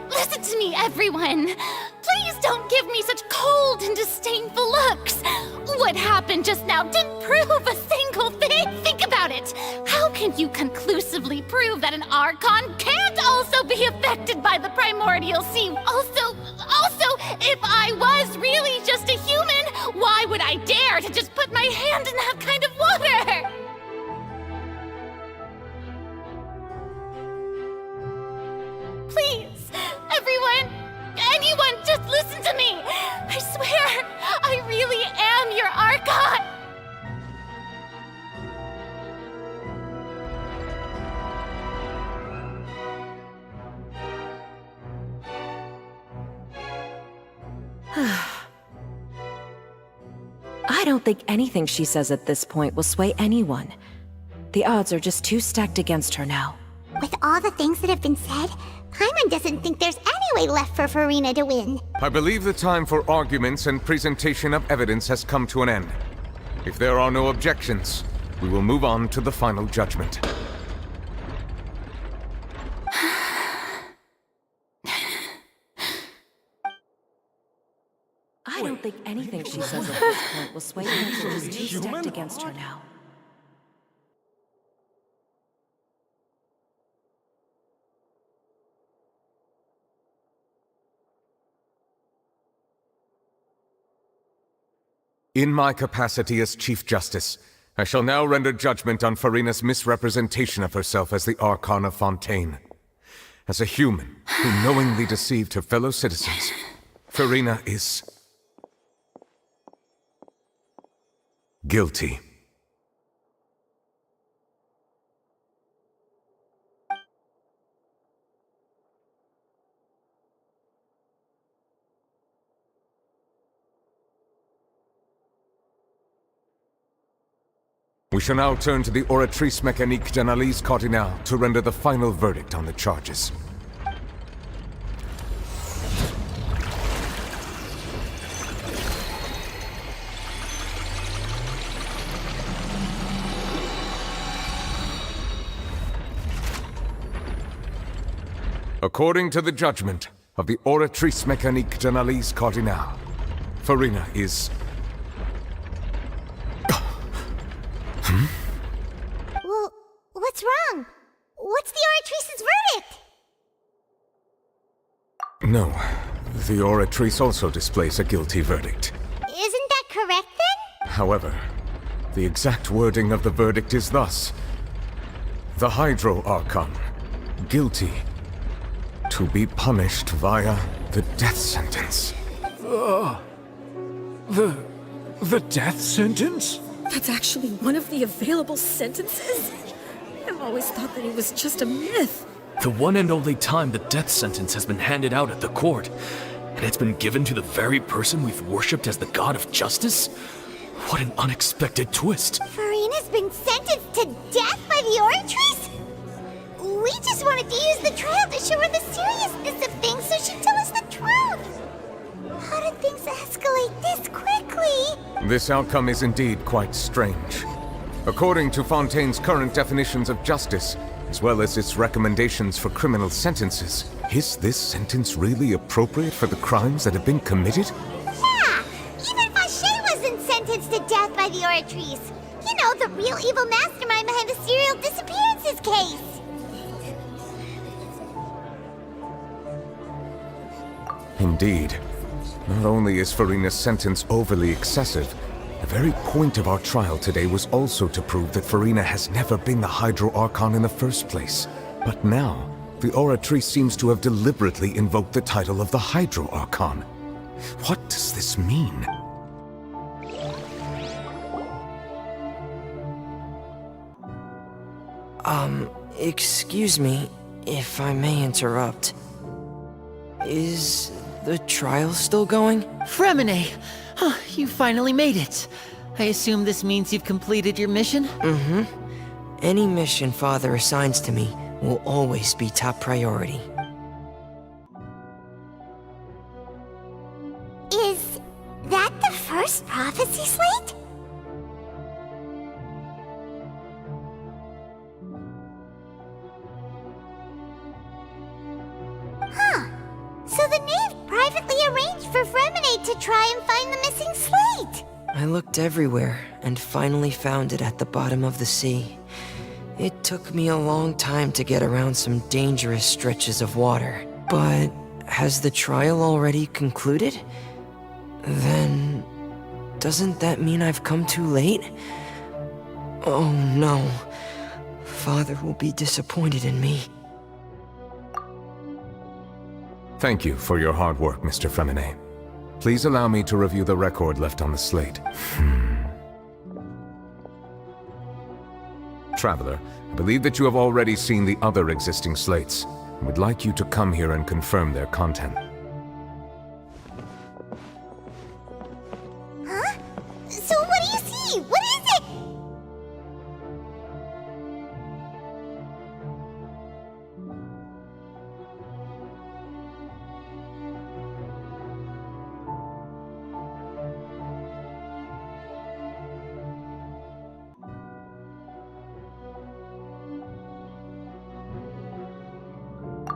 Listen to me, everyone! Please don't give me such cold and disdainful looks! What happened just now didn't prove a single thing! Think about it! How can you conclusively prove that an Archon can't also be affected by the primordial sea? Also, if I was really just a human, why would I dare to just put my hand in that kind of water? Please, everyone, anyone, just listen to me! I swear, I really am your Archon! I don't think anything she says at this point will sway anyone. The odds are just too stacked against her now. With all the things that have been said, Paimon doesn't think there's any way left for Furina to win. I believe the time for arguments and presentation of evidence has come to an end. If there are no objections, we will move on to the final judgment. I don't think anything she says at this point will sway anyone. She's too stacked against her now. In my capacity as Chief Justice, I shall now render judgment on Furina's misrepresentation of herself as the Archon of Fontaine. As a human who knowingly deceived her fellow citizens, Furina is... guilty. We shall now turn to the Oratrice Mécanique d'Analyse Cardinale to render the final verdict on the charges. According to the judgment of the Oratrice Mécanique d'Analyse Cardinale, Furina is... Well, what's wrong? What's the Oratrice's verdict? No, the Oratrice also displays a guilty verdict. Isn't that correct then? However, the exact wording of the verdict is thus. The Hydro Archon, guilty, to be punished via the death sentence. The death sentence? That's actually one of the available sentences? I've always thought that it was just a myth. The one and only time the death sentence has been handed out at the court, and it's been given to the very person we've worshipped as the god of justice? What an unexpected twist. Furina's been sentenced to death by the Oratrice? We just wanted to use the trial to show her the seriousness of things so she'd tell us the truth. How did things escalate this quickly? This outcome is indeed quite strange. According to Fontaine's current definitions of justice, as well as its recommendations for criminal sentences, is this sentence really appropriate for the crimes that have been committed? Yeah! Even Fauché wasn't sentenced to death by the Oratrice. You know, the real evil mastermind behind the serial disappearances case. Indeed. Not only is Furina's sentence overly excessive, the very point of our trial today was also to prove that Furina has never been the Hydro Archon in the first place. But now, the Oratrice seems to have deliberately invoked the title of the Hydro Archon. What does this mean? Excuse me, if I may interrupt. Is the trial still going? Fremine! Oh, you finally made it. I assume this means you've completed your mission? Mm-hmm. Any mission Father assigns to me will always be top priority. Is that the first prophecy slate? Huh. So the knave privately arranged for Fremine to try and find the missing slate. I looked everywhere and finally found it at the bottom of the sea. It took me a long time to get around some dangerous stretches of water. But has the trial already concluded? Then doesn't that mean I've come too late? Oh no. Father will be disappointed in me. Thank you for your hard work, Mr. Fremine. Please allow me to review the record left on the slate. Traveler, I believe that you have already seen the other existing slates. I would like you to come here and confirm their content. Huh? So what do you see? What is it?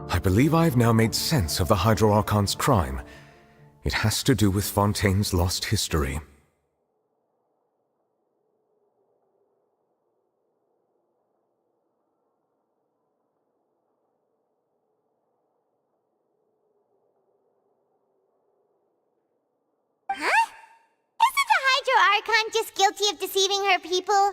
I believe I have now made sense of the Hydro Archon's crime. It has to do with Fontaine's lost history. Huh? Isn't the Hydro Archon just guilty of deceiving her people?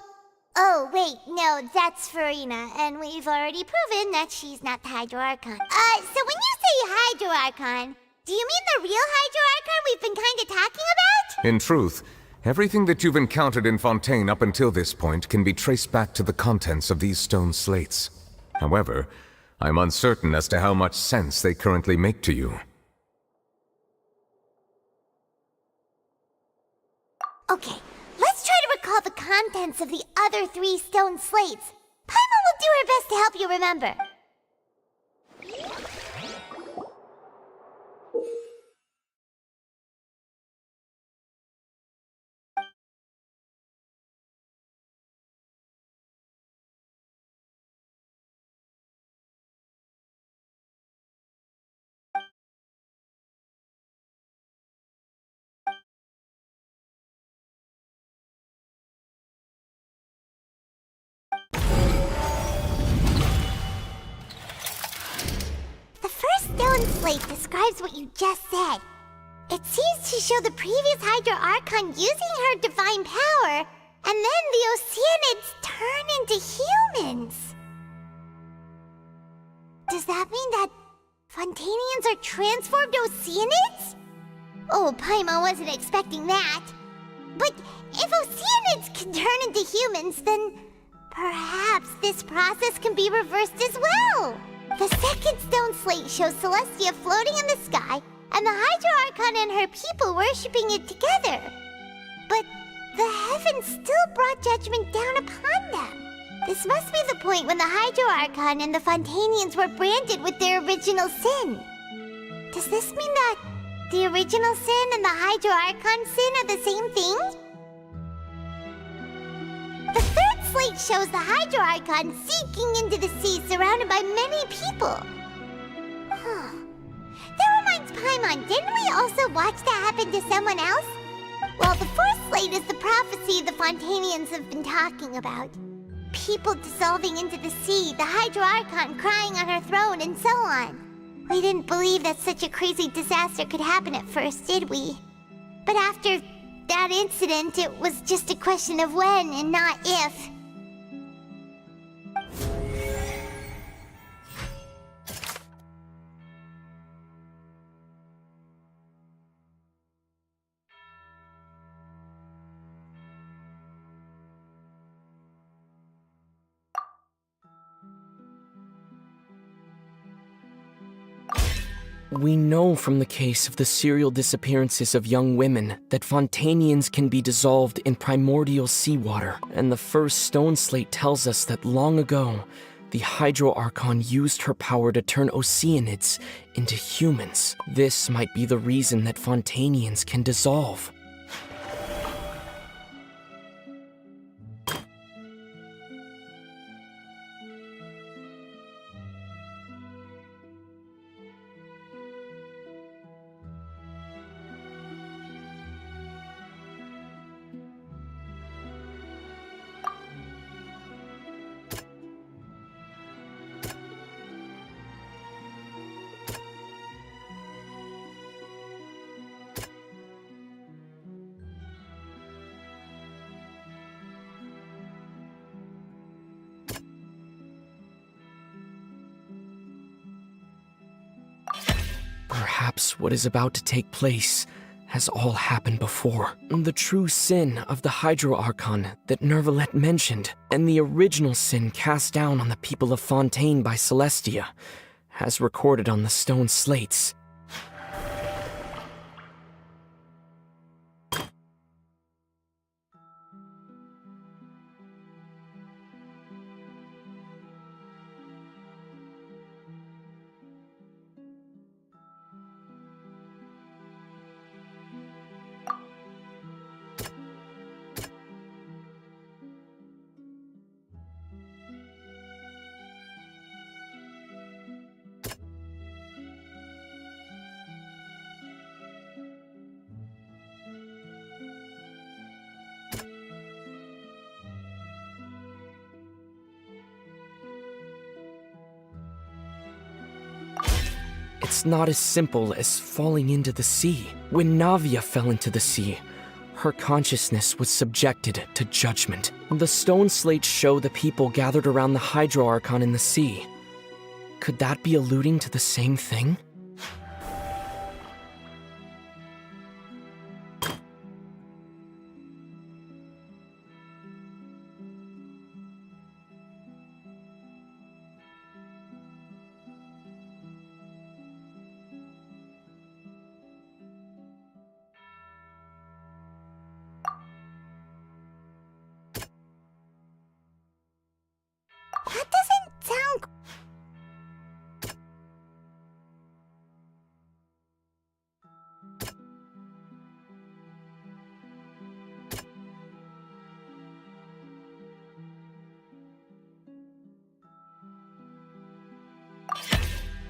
Oh, wait, no, that's Furina, and we've already proven that she's not the Hydro Archon. So when you say Hydro Archon, do you mean the real Hydro Archon we've been kinda talking about? In truth, everything that you've encountered in Fontaine up until this point can be traced back to the contents of these stone slates. However, I'm uncertain as to how much sense they currently make to you. Okay, let's try to recall the contents of the other 3 stone slates. Paimon will do her best to help you remember. The first stone slate describes what you just said. It seems to show the previous Hydro Archon using her divine power, and then the Oceanids turn into humans. Does that mean that Fontanians are transformed Oceanids? Oh, Paimon wasn't expecting that. But if Oceanids can turn into humans, then perhaps this process can be reversed as well. The second stone slate shows Celestia floating in the sky, and the Hydro Archon and her people worshipping it together. But the heavens still brought judgment down upon them. This must be the point when the Hydro Archon and the Fontanians were branded with their original sin. Does this mean that the original sin and the Hydro Archon sin are the same thing? The third slate shows the Hydro Archon sinking into the sea surrounded by many people. Huh. That reminds Paimon, didn't we also watch that happen to someone else? Well, the fourth slate is the prophecy the Fontanians have been talking about. People dissolving into the sea, the Hydro Archon crying on her throne, and so on. We didn't believe that such a crazy disaster could happen at first, did we? But after that incident, it was just a question of when and not if. We know from the case of the serial disappearances of young women that Fontanians can be dissolved in primordial seawater, and the first stone slate tells us that long ago, the Hydro Archon used her power to turn Oceanids into humans. This might be the reason that Fontanians can dissolve. Perhaps what is about to take place has all happened before. The true sin of the Hydro Archon that Nervalette mentioned, and the original sin cast down on the people of Fontaine by Celestia, as recorded on the stone slates. It's not as simple as falling into the sea. When Navia fell into the sea, her consciousness was subjected to judgment. The stone slates show the people gathered around the Hydro Archon in the sea. Could that be alluding to the same thing?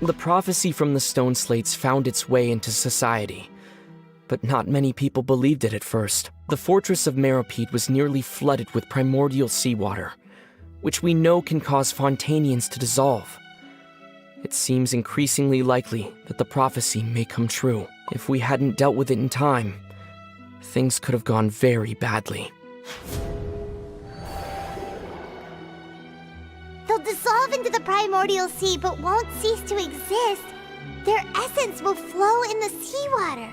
The prophecy from the stone slates found its way into society, but not many people believed it at first. The fortress of Meropide was nearly flooded with primordial seawater, which we know can cause Fontanians to dissolve. It seems increasingly likely that the prophecy may come true. If we hadn't dealt with it in time, things could have gone very badly. They'll dissolve into the primordial sea but won't cease to exist. Their essence will flow in the seawater,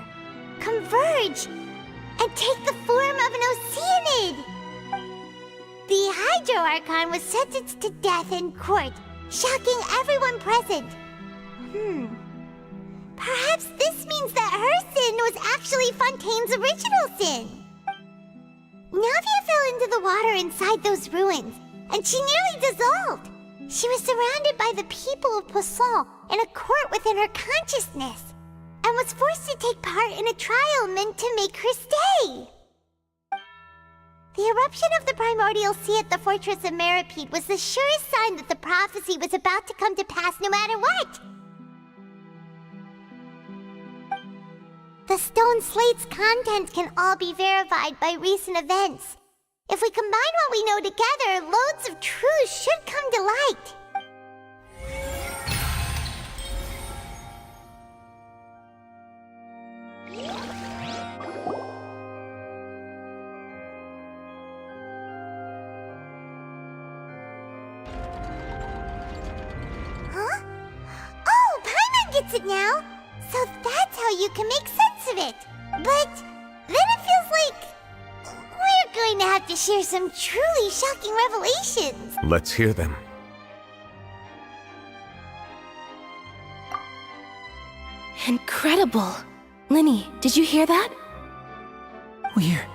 converge, and take the form of an Oceanid. The Hydro Archon was sentenced to death in court, shocking everyone present. Perhaps this means that her sin was actually Fontaine's original sin. Navia fell into the water inside those ruins, and she nearly dissolved. She was surrounded by the people of Poisson in a court within her consciousness, and was forced to take part in a trial meant to make her stay. The eruption of the primordial sea at the fortress of Meropide was the surest sign that the prophecy was about to come to pass no matter what. The stone slate's contents can all be verified by recent events. If we combine what we know together, loads of truths should come to light. Huh? Oh, Paimon gets it now! So that's how you can make sense of it. But then it feels like we're going to have to share some truly shocking revelations. Let's hear them. Incredible! Linny, did you hear that? We're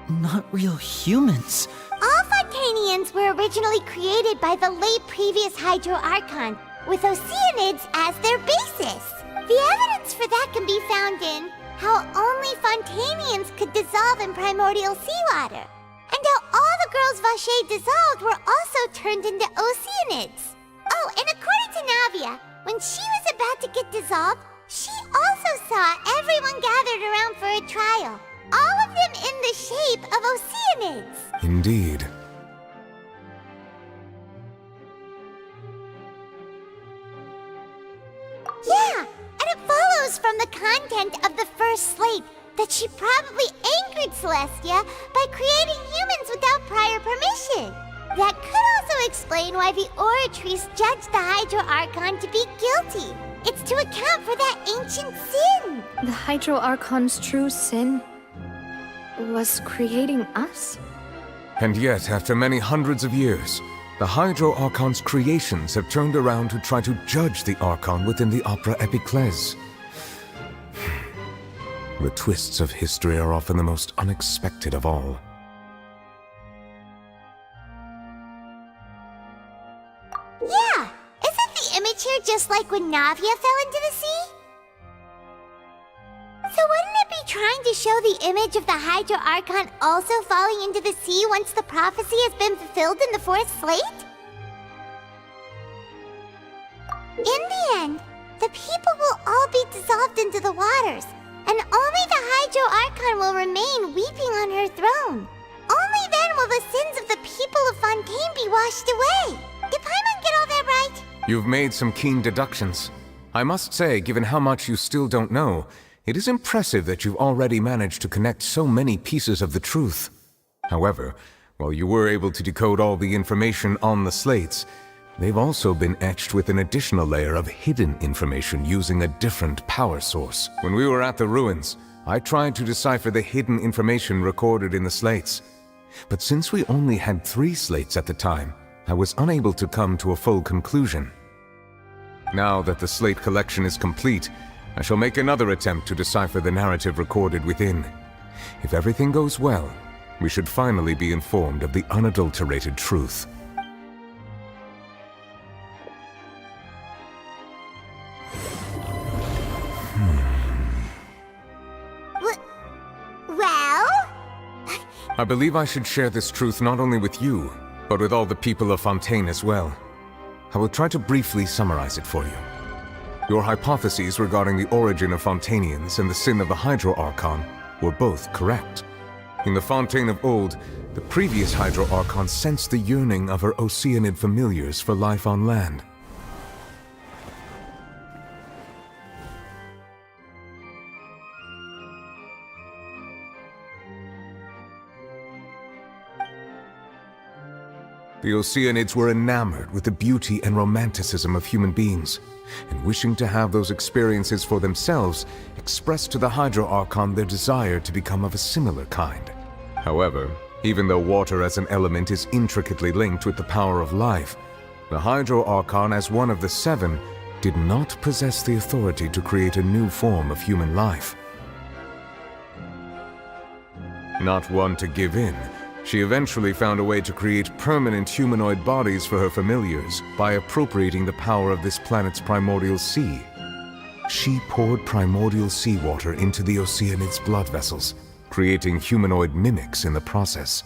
not real humans. All Fontanians were originally created by the late previous Hydro Archon, with Oceanids as their basis. The evidence for that can be found in how only Fontanians could dissolve in primordial seawater, and how all the girls Vacher dissolved were also turned into Oceanids. Oh, and according to Navia, when she was about to get dissolved, she also saw everyone gathered around for a trial, all of them in the shape of Oceanids. Indeed. Yeah, and it follows from the content of the first slate that she probably angered Celestia by creating humans without prior permission. That could also explain why the Oratrice judged the Hydro Archon to be guilty. It's to account for that ancient sin. The Hydro Archon's true sin was creating us? And yet, after many hundreds of years, the Hydro Archon's creations have turned around to try to judge the Archon within the Opera Epiclese. The twists of history are often the most unexpected of all. Yeah, isn't the image here just like when Navia fell into the sea? So wouldn't it be trying to show the image of the Hydro Archon also falling into the sea once the prophecy has been fulfilled in the fourth slate? In the end, the people will all be dissolved into the waters, and only the Hydro Archon will remain weeping on her throne. Only then will the sins of the people of Fontaine be washed away. Did Paimon get all that right? You've made some keen deductions. I must say, given how much you still don't know, it is impressive that you've already managed to connect so many pieces of the truth. However, while you were able to decode all the information on the slates, they've also been etched with an additional layer of hidden information using a different power source. When we were at the ruins, I tried to decipher the hidden information recorded in the slates. But since we only had 3 slates at the time, I was unable to come to a full conclusion. Now that the slate collection is complete, I shall make another attempt to decipher the narrative recorded within. If everything goes well, we should finally be informed of the unadulterated truth. Well? I believe I should share this truth not only with you, but with all the people of Fontaine as well. I will try to briefly summarize it for you. Your hypotheses regarding the origin of Fontanians and the sin of the Hydro Archon were both correct. In the Fontaine of old, the previous Hydro Archon sensed the yearning of her Oceanid familiars for life on land. The Oceanids were enamored with the beauty and romanticism of human beings, and wishing to have those experiences for themselves, expressed to the Hydro Archon their desire to become of a similar kind. However, even though water as an element is intricately linked with the power of life, the Hydro Archon, as one of the seven, did not possess the authority to create a new form of human life. Not one to give in, she eventually found a way to create permanent humanoid bodies for her familiars by appropriating the power of this planet's primordial sea. She poured primordial seawater into the Oceanid's blood vessels, creating humanoid mimics in the process.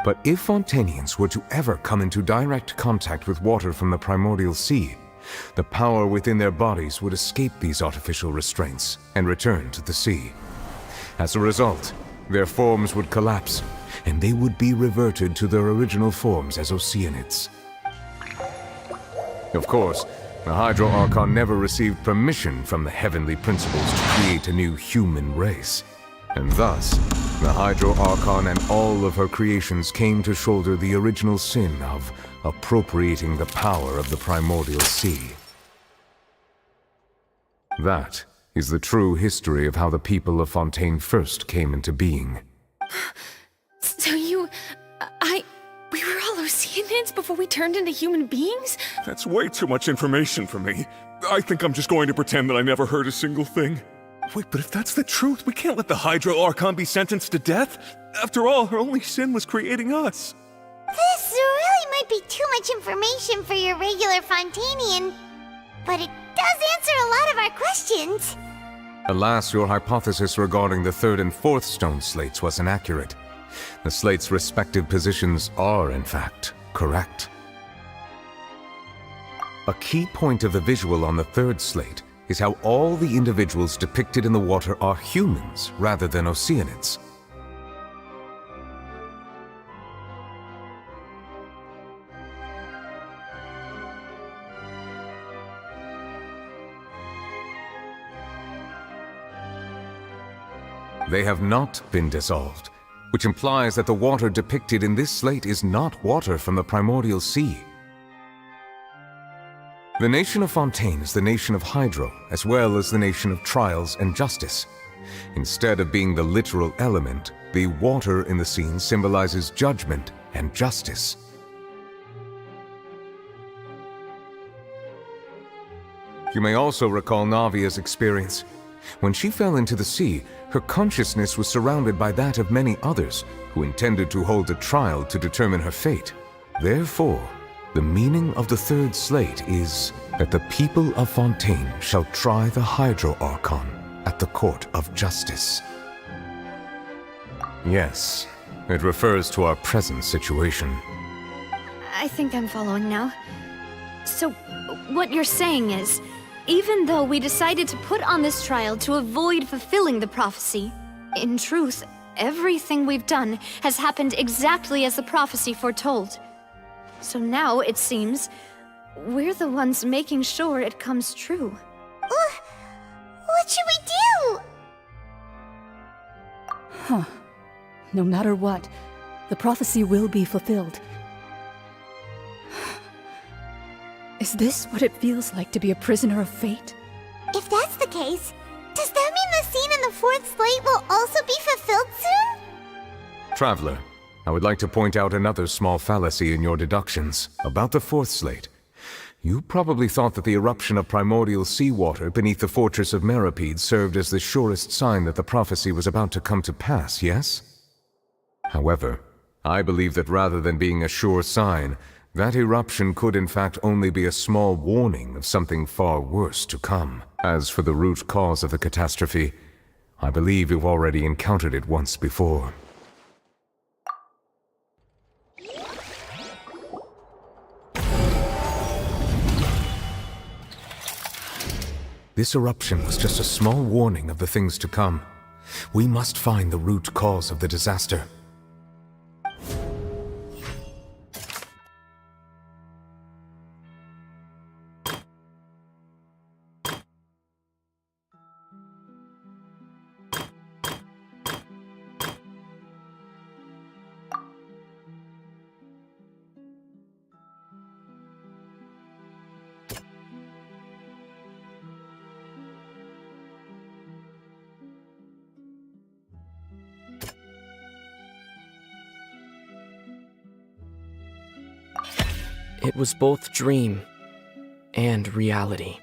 But if Fontanians were to ever come into direct contact with water from the primordial sea, the power within their bodies would escape these artificial restraints and return to the sea. As a result, their forms would collapse, and they would be reverted to their original forms as Oceanids. Of course, the Hydro Archon never received permission from the heavenly principles to create a new human race. And thus, the Hydro Archon and all of her creations came to shoulder the original sin of appropriating the power of the primordial sea. That is the true history of how the people of Fontaine first came into being. So we were all Oceanids before we turned into human beings? That's way too much information for me. I think I'm just going to pretend that I never heard a single thing. Wait, but if that's the truth, we can't let the Hydro Archon be sentenced to death. After all, her only sin was creating us. This really might be too much information for your regular Fontanian, but it does answer a lot of our questions. Alas, your hypothesis regarding the third and fourth stone slates was inaccurate. The slates' respective positions are, in fact, correct. A key point of the visual on the third slate is how all the individuals depicted in the water are humans rather than Oceanids. They have not been dissolved, which implies that the water depicted in this slate is not water from the primordial sea. The nation of Fontaine is the nation of Hydro, as well as the nation of trials and justice. Instead of being the literal element, the water in the scene symbolizes judgment and justice. You may also recall Navia's experience. When she fell into the sea, her consciousness was surrounded by that of many others who intended to hold a trial to determine her fate. Therefore, the meaning of the third slate is that the people of Fontaine shall try the Hydro Archon at the court of justice. Yes, it refers to our present situation. I think I'm following now. So, what you're saying is, even though we decided to put on this trial to avoid fulfilling the prophecy, in truth, everything we've done has happened exactly as the prophecy foretold. So now, it seems, we're the ones making sure it comes true. What should we do? Huh. No matter what, the prophecy will be fulfilled. Is this what it feels like to be a prisoner of fate? If that's the case, does that mean the scene in the fourth slate will also be fulfilled soon? Traveler, I would like to point out another small fallacy in your deductions about the fourth slate. You probably thought that the eruption of primordial seawater beneath the fortress of Meripede served as the surest sign that the prophecy was about to come to pass, yes? However, I believe that rather than being a sure sign, that eruption could in fact only be a small warning of something far worse to come. As for the root cause of the catastrophe, I believe you've already encountered it once before. This eruption was just a small warning of the things to come. We must find the root cause of the disaster. It was both dream and reality.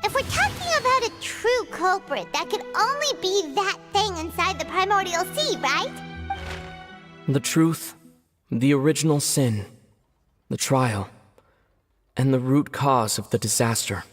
If we're talking about a true culprit, that could only be that thing inside the primordial sea, right? The truth, the original sin, the trial, and the root cause of the disaster.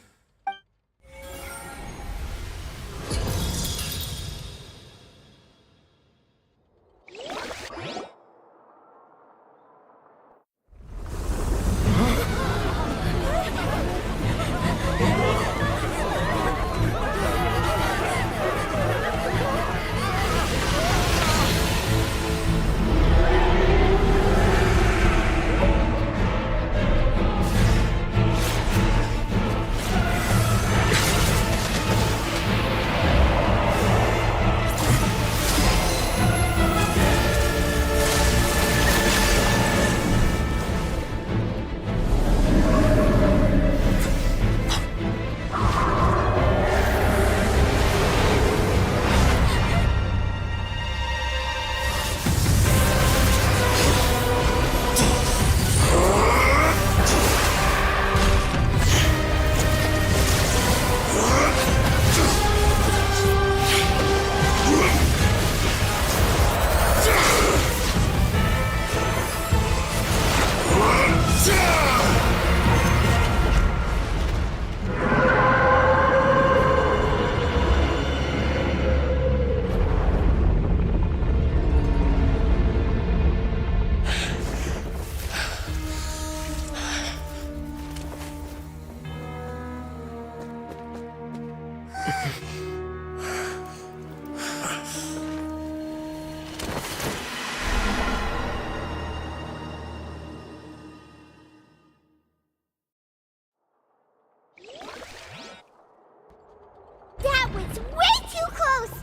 That was way too close!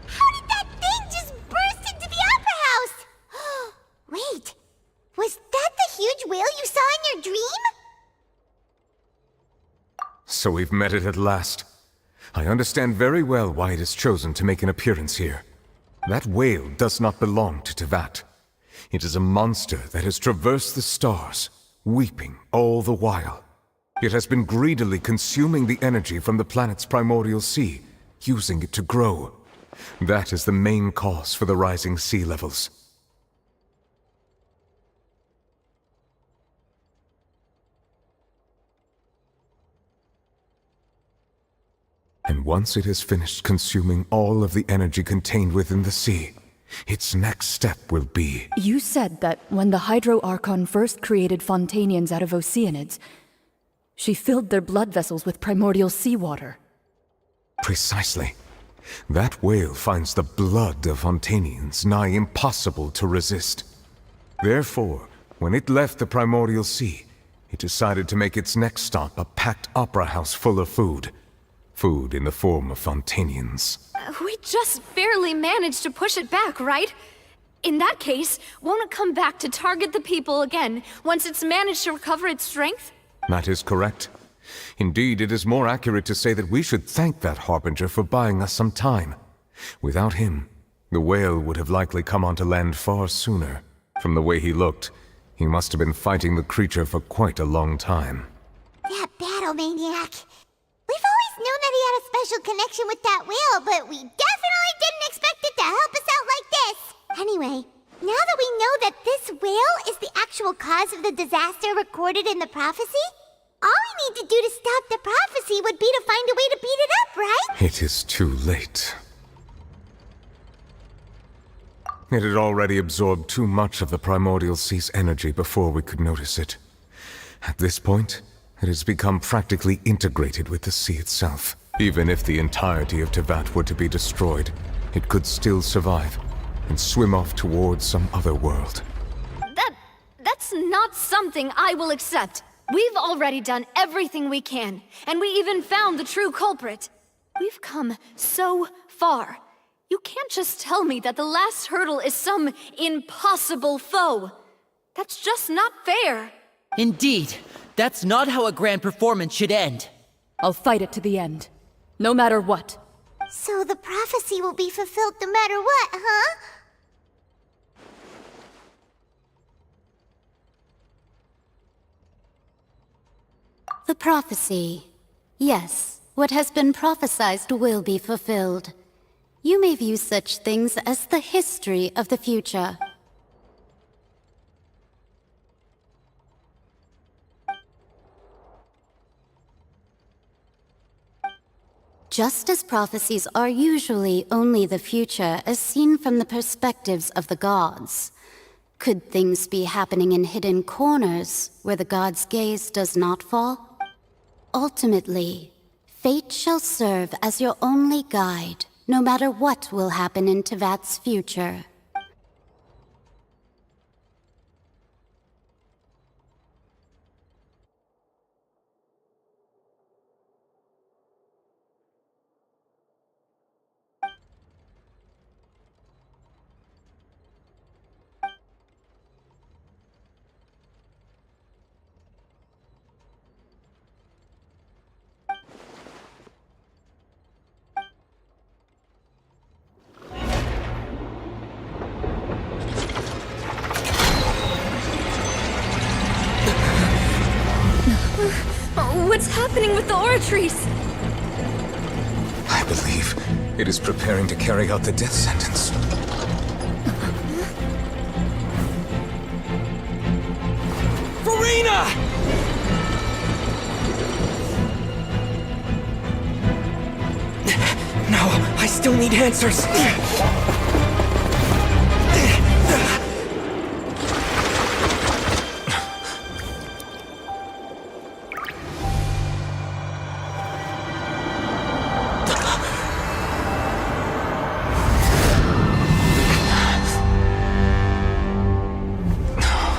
How did that thing just burst into the opera house? Wait, was that the huge whale you saw in your dream? So we've met it at last. I understand very well why it has chosen to make an appearance here. That whale does not belong to Tevat. It is a monster that has traversed the stars, weeping all the while. It has been greedily consuming the energy from the planet's primordial sea, using it to grow. That is the main cause for the rising sea levels. And once it has finished consuming all of the energy contained within the sea, its next step will be... You said that when the Hydro Archon first created Fontanians out of Oceanids, she filled their blood vessels with primordial seawater. Precisely. That whale finds the blood of Fontanians nigh impossible to resist. Therefore, when it left the primordial sea, it decided to make its next stop a packed opera house full of food. Food in the form of Fontanians. We just barely managed to push it back, right? In that case, won't it come back to target the people again once it's managed to recover its strength? That is correct. Indeed, it is more accurate to say that we should thank that Harbinger for buying us some time. Without him, the whale would have likely come onto land far sooner. From the way he looked, he must have been fighting the creature for quite a long time. That battle maniac. We've always known that he had a special connection with that whale, but we definitely didn't expect it to help us out like this. Anyway, now that we know that this whale is the actual cause of the disaster recorded in the prophecy, all we need to do to stop the prophecy would be to find a way to beat it up, right? It is too late. It had already absorbed too much of the primordial sea's energy before we could notice it. At this point, it has become practically integrated with the sea itself. Even if the entirety of Teyvat were to be destroyed, it could still survive and swim off towards some other world. That's not something I will accept. We've already done everything we can, and we even found the true culprit. We've come so far. You can't just tell me that the last hurdle is some impossible foe. That's just not fair. Indeed, that's not how a grand performance should end. I'll fight it to the end, no matter what. So the prophecy will be fulfilled no matter what, huh? The prophecy. Yes, what has been prophesied will be fulfilled. You may view such things as the history of the future. Just as prophecies are usually only the future as seen from the perspectives of the gods, could things be happening in hidden corners where the gods' gaze does not fall? Ultimately, fate shall serve as your only guide, no matter what will happen in Teyvat's future. What's happening with the aura trees? I believe it is preparing to carry out the death sentence. Furina! No, I still need answers.